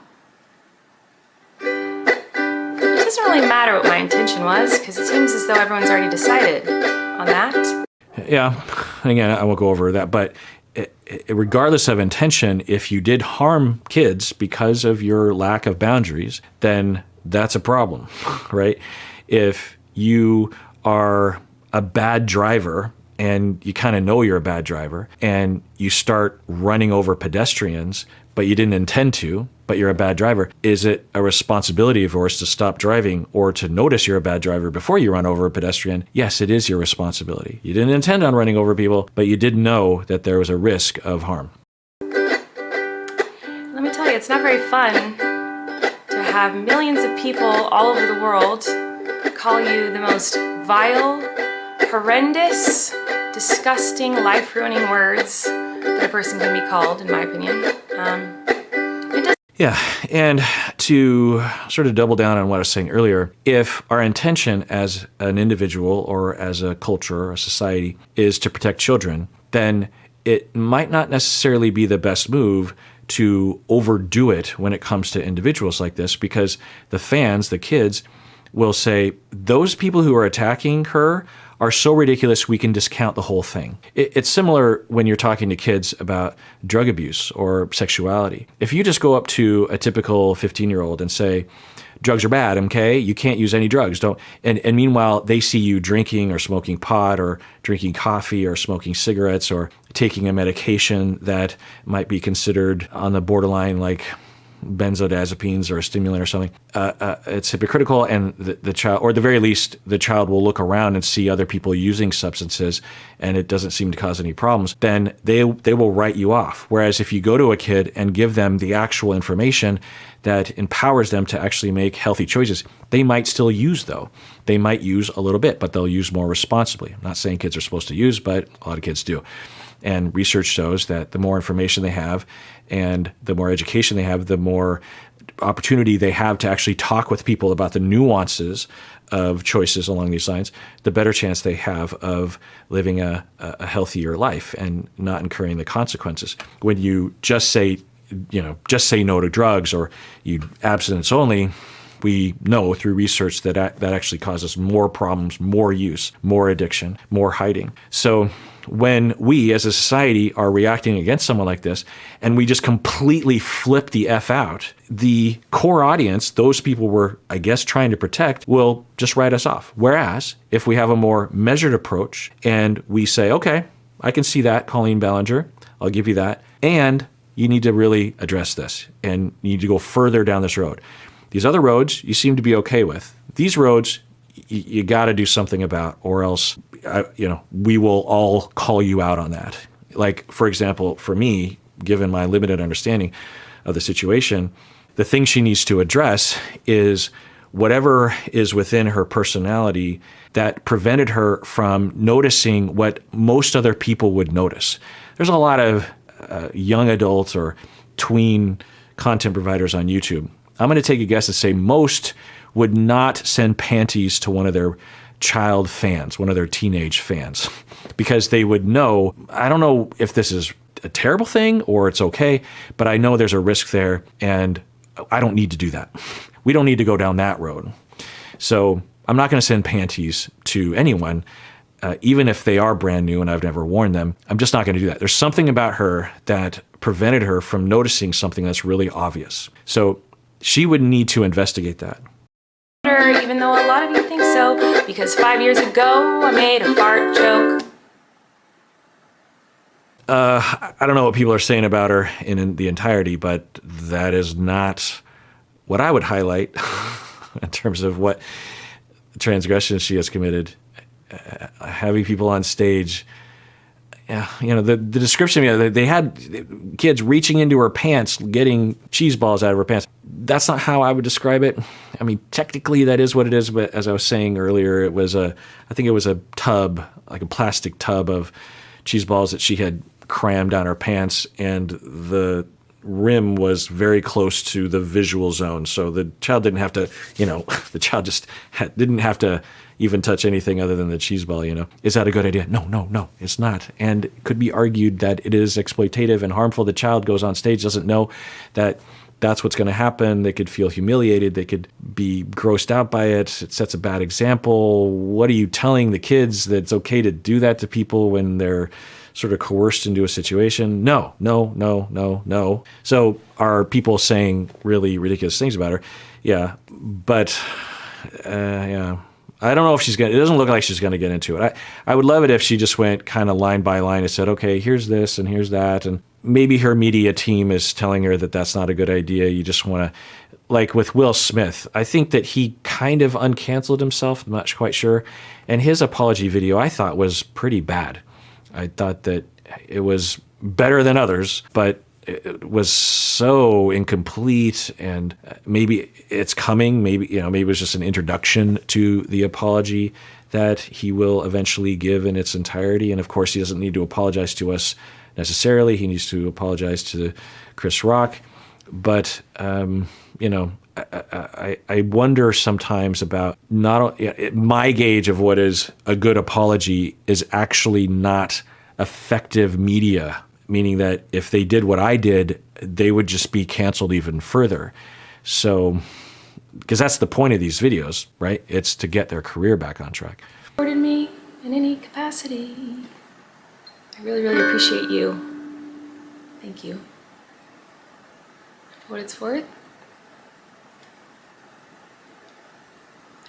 It doesn't really matter what my intention was, because it seems as though everyone's already decided on that. Yeah. Again, I won't go over that, but regardless of intention, if you did harm kids because of your lack of boundaries, then that's a problem, right? If you are a bad driver and you kind of know you're a bad driver and you start running over pedestrians, but you didn't intend to, but you're a bad driver, is it a responsibility of yours to stop driving or to notice you're a bad driver before you run over a pedestrian? Yes, it is your responsibility. You didn't intend on running over people, but you did know that there was a risk of harm. Let me tell you, it's not very fun to have millions of people all over the world call you the most vile, horrendous, disgusting, life-ruining words that a person can be called, in my opinion. Yeah, and to sort of double down on what I was saying earlier, if our intention as an individual or as a culture or a society is to protect children, then it might not necessarily be the best move to overdo it when it comes to individuals like this, because the fans, the kids, will say, those people who are attacking her are so ridiculous we can discount the whole thing. It's similar when you're talking to kids about drug abuse or sexuality. If you just go up to a typical 15-year-old and say, drugs are bad, okay? You can't use any drugs. Don't. And meanwhile, they see you drinking or smoking pot or drinking coffee or smoking cigarettes or taking a medication that might be considered on the borderline like benzodiazepines or a stimulant or something. It's hypocritical, and the child, or at the very least, the child will look around and see other people using substances and it doesn't seem to cause any problems. Then they will write you off. Whereas if you go to a kid and give them the actual information that empowers them to actually make healthy choices, they might still use, though. They might use a little bit, but they'll use more responsibly. I'm not saying kids are supposed to use, but a lot of kids do. And research shows that the more information they have and the more education they have, the more opportunity they have to actually talk with people about the nuances of choices along these lines, the better chance they have of living a healthier life and not incurring the consequences. When you just say no to drugs, or you abstinence only, we know through research that actually causes more problems, more use, more addiction, more hiding. So when we as a society are reacting against someone like this and we just completely flip the F out, the core audience, those people we're, I guess, trying to protect, will just write us off. Whereas if we have a more measured approach and we say, okay, I can see that, Colleen Ballinger, I'll give you that. And you need to really address this and you need to go further down this road. These other roads you seem to be okay with. These roads you got to do something about, or else we will all call you out on that. Like, for example, for me, given my limited understanding of the situation, the thing she needs to address is whatever is within her personality that prevented her from noticing what most other people would notice. There's a lot of young adults or tween content providers on YouTube. I'm going to take a guess and say most would not send panties to one of their child fans, one of their teenage fans, because they would know, I don't know if this is a terrible thing or it's okay, but I know there's a risk there and I don't need to do that. We don't need to go down that road. So I'm not going to send panties to anyone, even if they are brand new and I've never worn them. I'm just not going to do that. There's something about her that prevented her from noticing something that's really obvious. So she would need to investigate that. Even though a lot of you think so, because 5 years ago I made a fart joke. I don't know what people are saying about her in the entirety, but that is not what I would highlight in terms of what transgressions she has committed. Having people on stage, the description, they had kids reaching into her pants, getting cheese balls out of her pants. That's not how I would describe it. I mean, technically that is what it is, but as I was saying earlier, I think it was a tub, like a plastic tub of cheese balls that she had crammed down her pants, and the rim was very close to the visual zone. So the child didn't have to, the child just didn't have to even touch anything other than the cheese ball, Is that a good idea? No, it's not. And it could be argued that it is exploitative and harmful. The child goes on stage, doesn't know that that's what's going to happen. They could feel humiliated. They could be grossed out by it. It sets a bad example. What are you telling the kids that it's okay to do that to people when they're sort of coerced into a situation? No. So are people saying really ridiculous things about her? Yeah, but I don't know if it doesn't look like she's going to get into it. I would love it if she just went kind of line by line and said, okay, here's this and here's that. And maybe her media team is telling her that that's not a good idea. You just want to, like with Will Smith, I think that he kind of uncanceled himself. I'm not quite sure. And his apology video I thought was pretty bad. I thought that it was better than others, but it was so incomplete, and maybe it's coming. Maybe it was just an introduction to the apology that he will eventually give in its entirety. And of course, he doesn't need to apologize to us necessarily. He needs to apologize to Chris Rock. But I wonder sometimes about my gauge of what is a good apology is actually not effective media. Meaning that if they did what I did, they would just be canceled even further. So, because that's the point of these videos, right? It's to get their career back on track. Supported me in any capacity. I really, really appreciate you. Thank you. For what it's worth,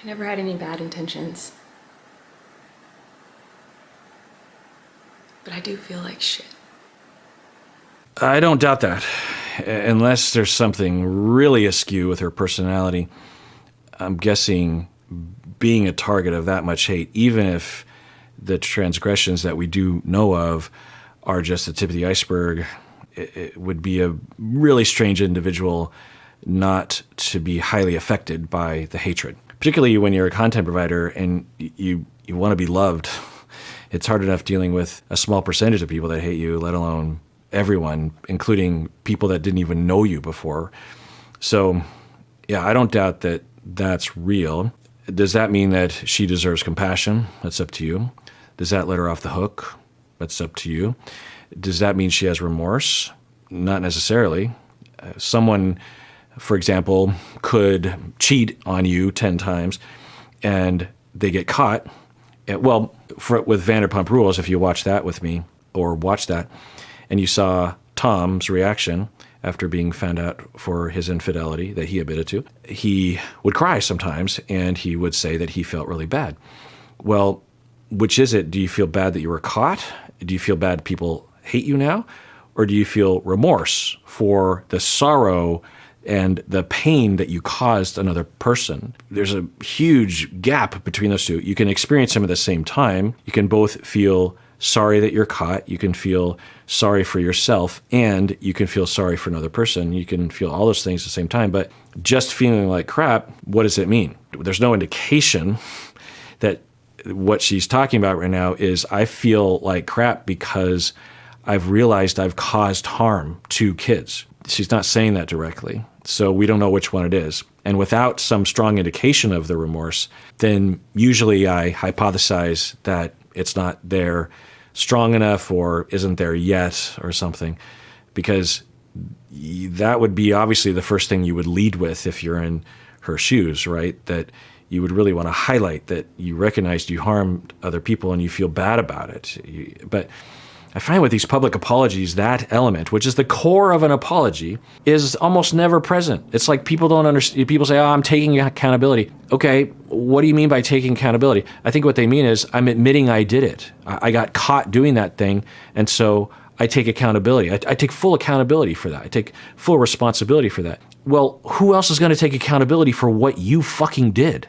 I never had any bad intentions. But I do feel like shit. I don't doubt that, unless there's something really askew with her personality. I'm guessing being a target of that much hate, even if the transgressions that we do know of are just the tip of the iceberg, it would be a really strange individual not to be highly affected by the hatred. Particularly when you're a content provider and you want to be loved. It's hard enough dealing with a small percentage of people that hate you, let alone everyone, including people that didn't even know you before. So, yeah, I don't doubt that that's real. Does that mean that she deserves compassion? That's up to you. Does that let her off the hook? That's up to you. Does that mean she has remorse? Not necessarily. Someone, for example, could cheat on you 10 times and they get caught. Well, with Vanderpump Rules, if you watch that with me or watch that, and you saw Tom's reaction after being found out for his infidelity that he admitted to, he would cry sometimes, and he would say that he felt really bad. Well, which is it? Do you feel bad that you were caught? Do you feel bad people hate you now? Or do you feel remorse for the sorrow and the pain that you caused another person? There's a huge gap between those two. You can experience them at the same time. You can both feel sorry that you're caught. You can feel sorry for yourself, and you can feel sorry for another person. You can feel all those things at the same time. But just feeling like crap, what does it mean? There's no indication that what she's talking about right now is I feel like crap because I've realized I've caused harm to kids. She's not saying that directly, so we don't know which one it is. And without some strong indication of the remorse, then usually I hypothesize that it's not there strong enough or isn't there yet or something, because that would be obviously the first thing you would lead with if you're in her shoes, right? That you would really want to highlight that you recognized you harmed other people and you feel bad about it. But I find with these public apologies, that element, which is the core of an apology, is almost never present. It's like people don't understand. People say, I'm taking accountability. Okay, what do you mean by taking accountability? I think what they mean is I'm admitting I did it. I got caught doing that thing, and so I take accountability. I take full accountability for that. I take full responsibility for that. Well, who else is going to take accountability for what you fucking did?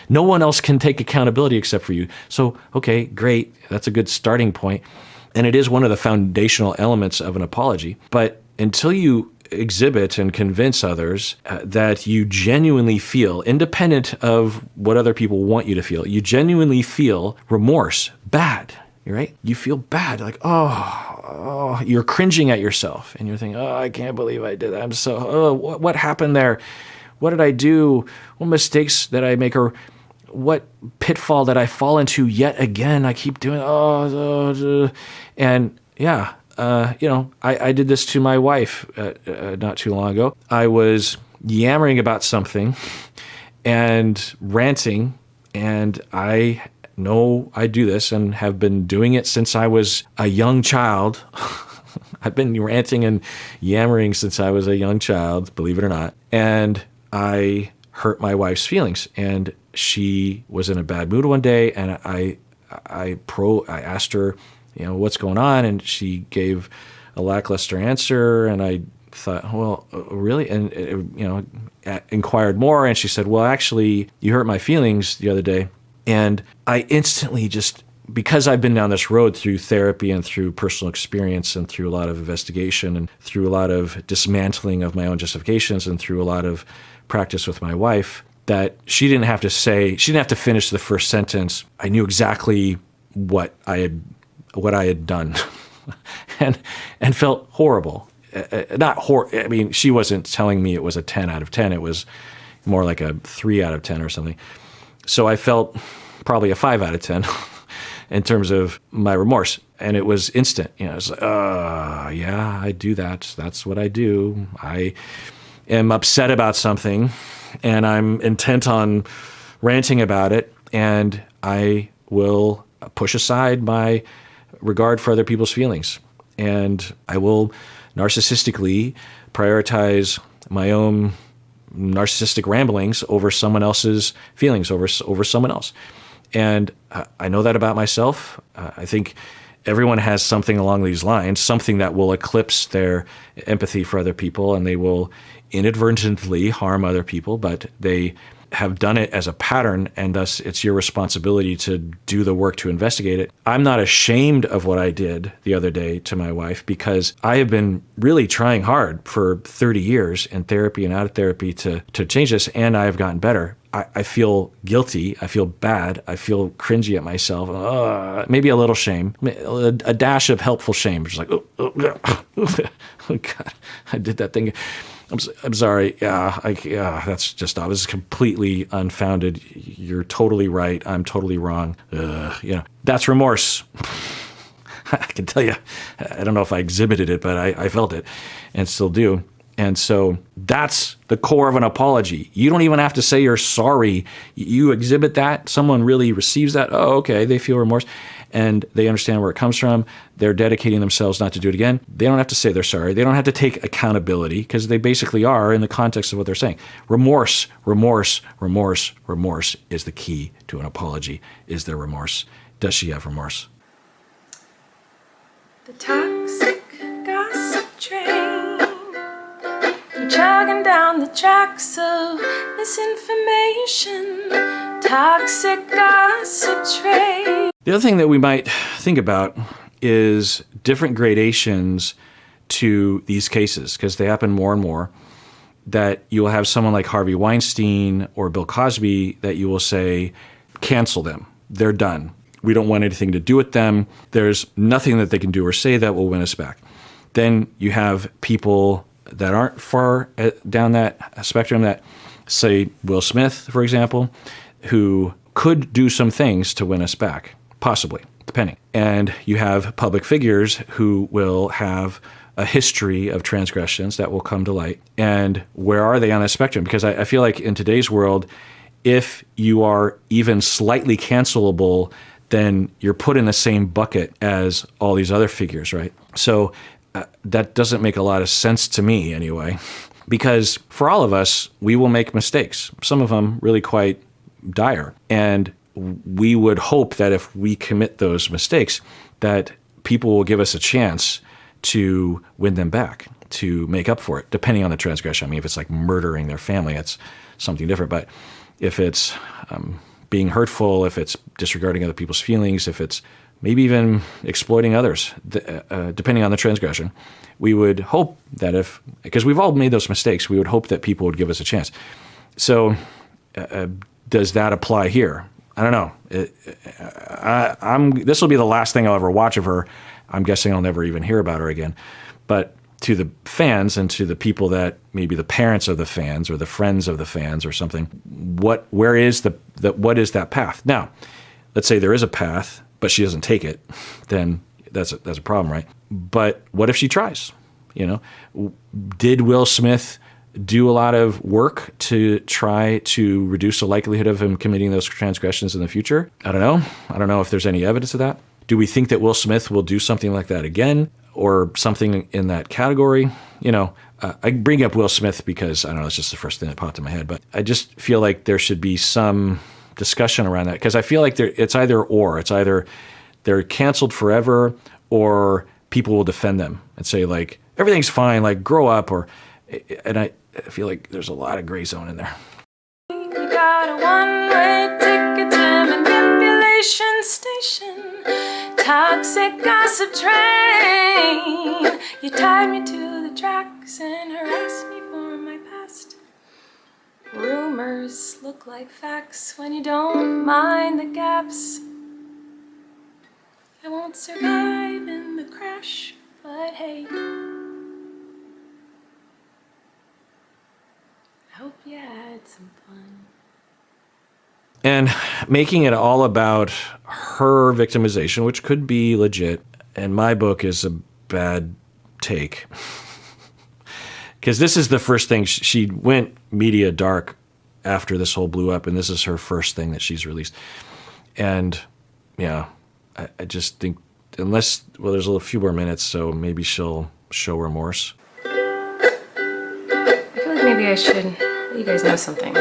No one else can take accountability except for you. So, okay, great. That's a good starting point. And it is one of the foundational elements of an apology. But until you exhibit and convince others that you genuinely feel, independent of what other people want you to feel, you genuinely feel remorse, bad, right? You feel bad, like, oh, you're cringing at yourself. And you're thinking, I can't believe I did that. What happened there? What did I do? What mistakes did I make? Or what pitfall that I fall into yet again? I keep doing, and yeah, I did this to my wife not too long ago. I was yammering about something and ranting, and I know I do this and have been doing it since I was a young child. I've been ranting and yammering since I was a young child, believe it or not. And I hurt my wife's feelings, and she was in a bad mood one day, and I asked her, what's going on, and she gave a lackluster answer, and I thought, well, really? And inquired more, and she said, well, actually, you hurt my feelings the other day. And I instantly just, because I've been down this road through therapy and through personal experience and through a lot of investigation and through a lot of dismantling of my own justifications and through a lot of practice with my wife, that she didn't have to finish the first sentence. I knew exactly what I had done and felt horrible. I mean, she wasn't telling me it was a 10 out of 10. It was more like a 3 out of 10 or something. So I felt probably a 5 out of 10 in terms of my remorse. And it was instant. It's like, yeah, I do that. That's what I do. I am upset about something, and I'm intent on ranting about it, and I will push aside my regard for other people's feelings. And I will narcissistically prioritize my own narcissistic ramblings over someone else's feelings, over someone else. And I know that about myself. I think everyone has something along these lines, something that will eclipse their empathy for other people, and they will inadvertently harm other people, but they have done it as a pattern, and thus it's your responsibility to do the work to investigate it. I'm not ashamed of what I did the other day to my wife, because I have been really trying hard for 30 years in therapy and out of therapy to change this, and I have gotten better. I feel guilty. I feel bad. I feel cringy at myself. Maybe a little shame, a dash of helpful shame. Just like, oh God, I did that thing. I'm sorry. That's just, I was completely unfounded. You're totally right. I'm totally wrong. That's remorse. I can tell you, I don't know if I exhibited it, but I felt it and still do. And so that's the core of an apology. You don't even have to say you're sorry. You exhibit that. Someone really receives that. Oh, okay, they feel remorse and they understand where it comes from. They're dedicating themselves not to do it again. They don't have to say they're sorry. They don't have to take accountability because they basically are in the context of what they're saying. Remorse, remorse, remorse, remorse is the key to an apology. Is there remorse? Does she have remorse? The toxic gossip train, chugging down the tracks of misinformation. Toxic gossip train. The other thing that we might think about is different gradations to these cases, because they happen more and more, that you will have someone like Harvey Weinstein or Bill Cosby that you will say, cancel them. They're done. We don't want anything to do with them. There's nothing that they can do or say that will win us back. Then you have people that aren't far down that spectrum that say Will Smith, for example, who could do some things to win us back, possibly, depending. And you have public figures who will have a history of transgressions that will come to light. And where are they on the spectrum? Because I feel like in today's world, if you are even slightly cancelable, then you're put in the same bucket as all these other figures, right? So that doesn't make a lot of sense to me anyway, because for all of us, we will make mistakes, some of them really quite dire. And we would hope that if we commit those mistakes, that people will give us a chance to win them back, to make up for it, depending on the transgression. I mean, if it's like murdering their family, it's something different. But if it's being hurtful, if it's disregarding other people's feelings, if it's maybe even exploiting others, depending on the transgression, we would hope that because we've all made those mistakes, we would hope that people would give us a chance. So does that apply here? I don't know. This will be the last thing I'll ever watch of her. I'm guessing I'll never even hear about her again. But to the fans and to the people that maybe the parents of the fans or the friends of the fans or something, what is that path? Now, let's say there is a path, but she doesn't take it, then that's a problem, right? But what if she tries? Did Will Smith do a lot of work to try to reduce the likelihood of him committing those transgressions in the future? I don't know. I don't know if there's any evidence of that. Do we think that Will Smith will do something like that again or something in that category? I bring up Will Smith because, I don't know, it's just the first thing that popped in my head, but I just feel like there should be some discussion around that, because I feel like it's either or. It's either they're canceled forever or people will defend them and say, like, everything's fine, like, grow up, and I feel like there's a lot of gray zone in there. You got a one-way ticket to manipulation station. Toxic gossip train. You tied me to the tracks and harassed me for my past. Rumors look like facts when you don't mind the gaps. I won't survive in the crash, but hey, I hope you had some fun. And making it all about her victimization, which could be legit, in my book is a bad take. Because this is the first thing, she went media dark after this whole blew up, and this is her first thing that she's released. And, yeah, I just think, there's a few more minutes, so maybe she'll show remorse. I feel like maybe I should let you guys know something.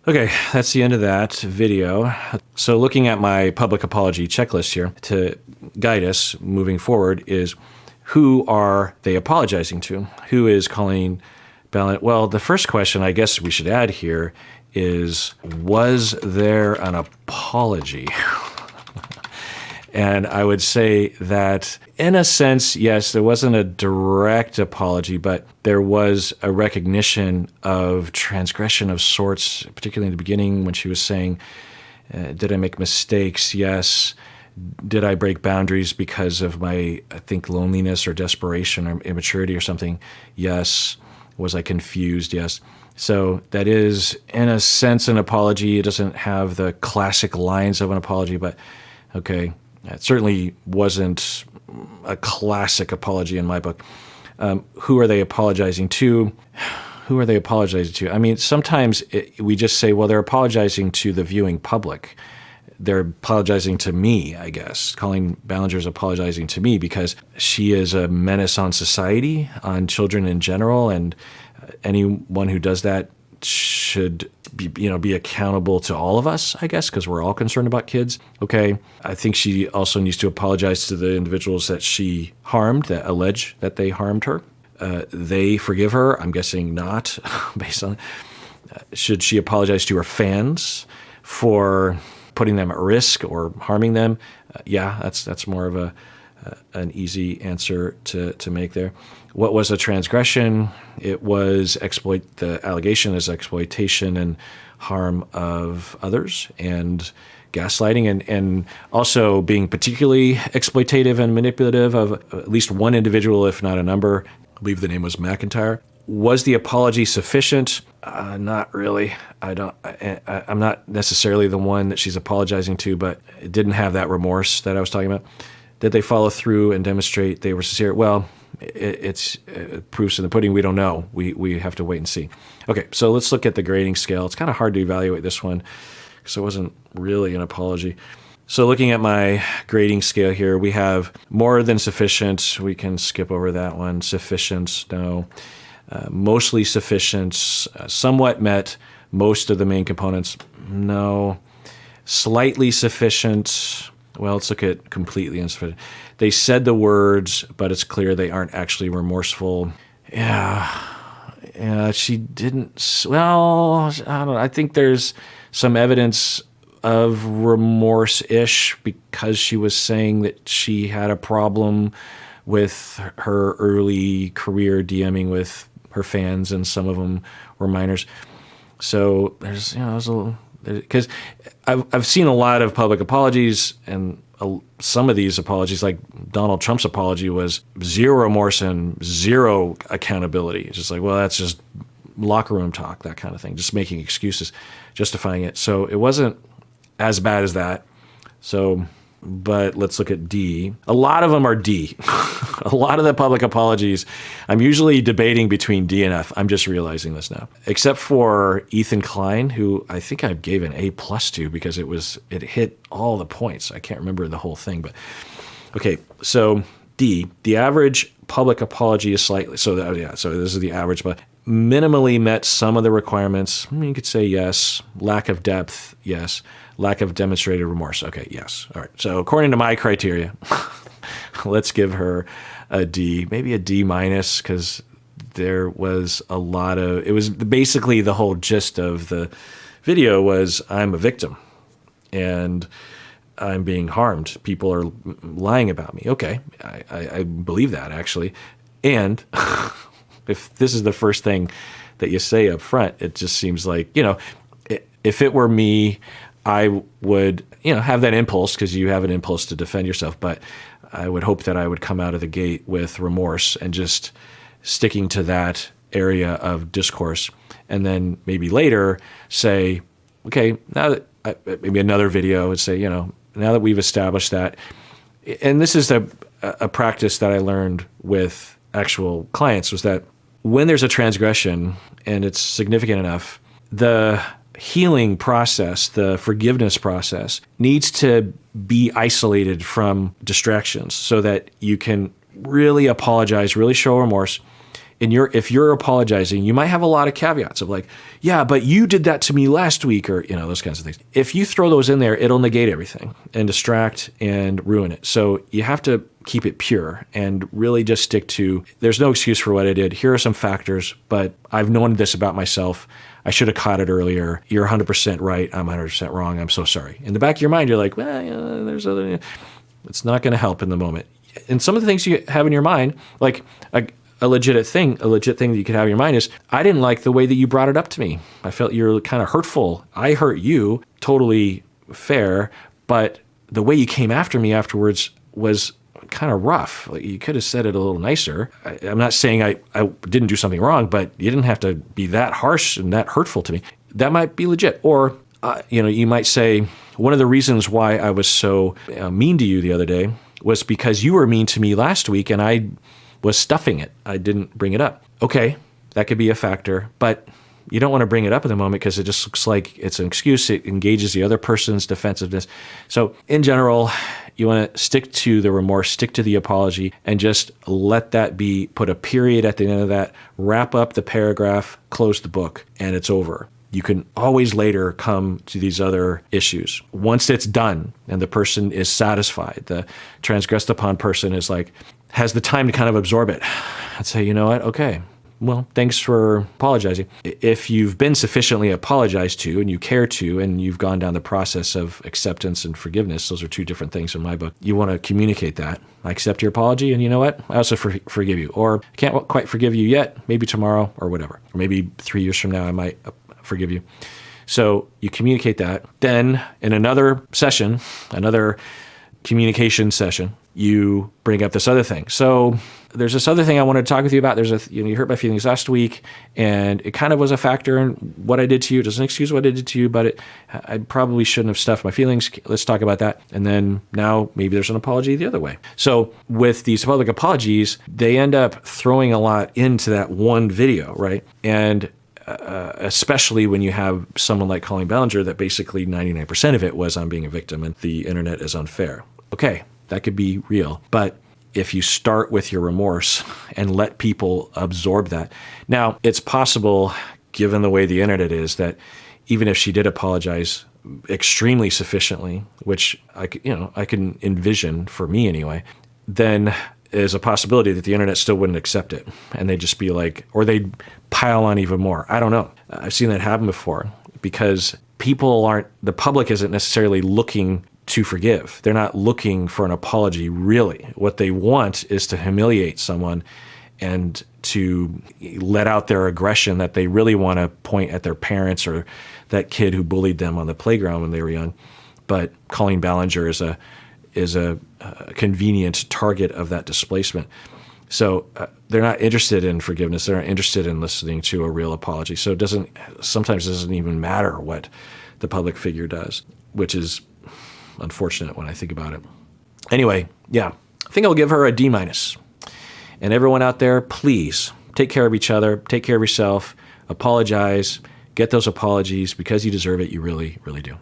Okay, that's the end of that video. So looking at my public apology checklist here to guide us moving forward is, who are they apologizing to? Who is Colleen Ballinger? Well, the first question I guess we should add here is, was there an apology? And I would say that, in a sense, yes, there wasn't a direct apology, but there was a recognition of transgression of sorts, particularly in the beginning when she was saying, did I make mistakes? Yes. Did I break boundaries because of my, I think, loneliness or desperation or immaturity or something? Yes. Was I confused? Yes. So that is, in a sense, an apology. It doesn't have the classic lines of an apology, but okay. It certainly wasn't a classic apology in my book. Who are they apologizing to? Who are they apologizing to? I mean, sometimes we just say, well, they're apologizing to the viewing public. They're apologizing to me, I guess. Colleen Ballinger is apologizing to me because she is a menace on society, on children in general, and anyone who does that should be accountable to all of us, I guess, because we're all concerned about kids. Okay, I think she also needs to apologize to the individuals that she harmed, that allege that they harmed her. They forgive her? I'm guessing not, based on. Should she apologize to her fans for putting them at risk or harming them? Yeah, that's more of an easy answer to make there. What was a transgression? It was the allegation is exploitation and harm of others and gaslighting and also being particularly exploitative and manipulative of at least one individual, if not a number. I believe the name was McIntyre. Was the apology sufficient? Not really. I'm not necessarily the one that she's apologizing to, but it didn't have that remorse that I was talking about. Did they follow through and demonstrate they were sincere? Well, it's proofs in the pudding. We don't know. We have to wait and see. Okay, so let's look at the grading scale. It's kind of hard to evaluate this one because it wasn't really an apology. So looking at my grading scale here, we have more than sufficient. We can skip over that one. Sufficient, no. Mostly sufficient, somewhat met most of the main components, no. Slightly sufficient, well, let's look at completely insufficient. They said the words, but it's clear they aren't actually remorseful. Yeah, she didn't, well, I don't know. I think there's some evidence of remorse-ish because she was saying that she had a problem with her early career DMing with her fans, and some of them were minors. So there's, because I've seen a lot of public apologies, and some of these apologies, like Donald Trump's apology, was zero remorse and zero accountability. It's just like, well, that's just locker room talk, that kind of thing, just making excuses, justifying it. So it wasn't as bad as that. So, but let's look at D. A lot of them are D. A lot of the public apologies, I'm usually debating between D and F. I'm just realizing this now. Except for Ethan Klein, who I think I gave an A+ to because it hit all the points. I can't remember the whole thing, but okay. So D, the average public apology is slightly, so this is the average, but minimally met some of the requirements. You could say yes. Lack of depth, yes. Lack of demonstrated remorse. Okay, yes. All right. So according to my criteria, let's give her a D, maybe a D-, because there was a lot of, it was basically the whole gist of the video was I'm a victim and I'm being harmed. People are lying about me. Okay, I believe that actually. And if this is the first thing that you say up front, it just seems like, if it were me, I would, have that impulse because you have an impulse to defend yourself. But I would hope that I would come out of the gate with remorse and just sticking to that area of discourse. And then maybe later say, okay, now that maybe another video would say, now that we've established that, and this is a practice that I learned with actual clients, was that when there's a transgression and it's significant enough, the healing process, the forgiveness process, needs to be isolated from distractions so that you can really apologize, really show remorse. And if you're apologizing, you might have a lot of caveats of like, yeah, but you did that to me last week, or those kinds of things. If you throw those in there, it'll negate everything and distract and ruin it. So you have to keep it pure and really just stick to, there's no excuse for what I did. Here are some factors, but I've known this about myself. I should have caught it earlier. You're 100% right. I'm 100% wrong. I'm so sorry. In the back of your mind, you're like, well, there's other. It's not going to help in the moment. And some of the things you have in your mind, like a legit thing that you could have in your mind is, I didn't like the way that you brought it up to me. I felt you're kind of hurtful. I hurt you, totally fair, but the way you came after me afterwards was kind of rough. Like, you could have said it a little nicer. I'm not saying I didn't do something wrong, but you didn't have to be that harsh and that hurtful to me. That might be legit. Or, you might say, one of the reasons why I was so mean to you the other day was because you were mean to me last week, and I was stuffing it. I didn't bring it up. Okay, that could be a factor, but you don't want to bring it up in the moment because it just looks like it's an excuse. It engages the other person's defensiveness. So in general, you want to stick to the remorse, stick to the apology, and just let that be, put a period at the end of that, wrap up the paragraph, close the book, and it's over. You can always later come to these other issues. Once it's done and the person is satisfied, the transgressed upon person is like, has the time to kind of absorb it and say, you know what, okay, well, thanks for apologizing. If you've been sufficiently apologized to and you care to, and you've gone down the process of acceptance and forgiveness, those are two different things in my book. You want to communicate that. I accept your apology, and you know what? I also forgive you. Or I can't quite forgive you yet, maybe tomorrow or whatever. Or maybe 3 years from now, I might forgive you. So you communicate that. Then in another session, another communication session, you bring up this other thing. So there's this other thing I wanted to talk with you about. You hurt my feelings last week, and it kind of was a factor in what I did to you. It doesn't excuse what I did to you, but I probably shouldn't have stuffed my feelings. Let's talk about that. And then now maybe there's an apology the other way. So with these public apologies, they end up throwing a lot into that one video, right? And especially when you have someone like Colleen Ballinger, that basically 99% of it was I'm being a victim and the internet is unfair. Okay, that could be real. But if you start with your remorse and let people absorb that. Now, it's possible, given the way the internet is, that even if she did apologize extremely sufficiently, which I can envision for me anyway, then is a possibility that the internet still wouldn't accept it. And they'd just be like, or they'd pile on even more. I don't know. I've seen that happen before because the public isn't necessarily looking to forgive. They're not looking for an apology, really. What they want is to humiliate someone and to let out their aggression that they really want to point at their parents or that kid who bullied them on the playground when they were young. But Colleen Ballinger is a convenient target of that displacement. So they're not interested in forgiveness. They're not interested in listening to a real apology. So sometimes it doesn't even matter what the public figure does, which is unfortunate when I think about it. Anyway, yeah, I think I'll give her a D-. And everyone out there, please take care of each other, take care of yourself, apologize, get those apologies because you deserve it. You really, really do.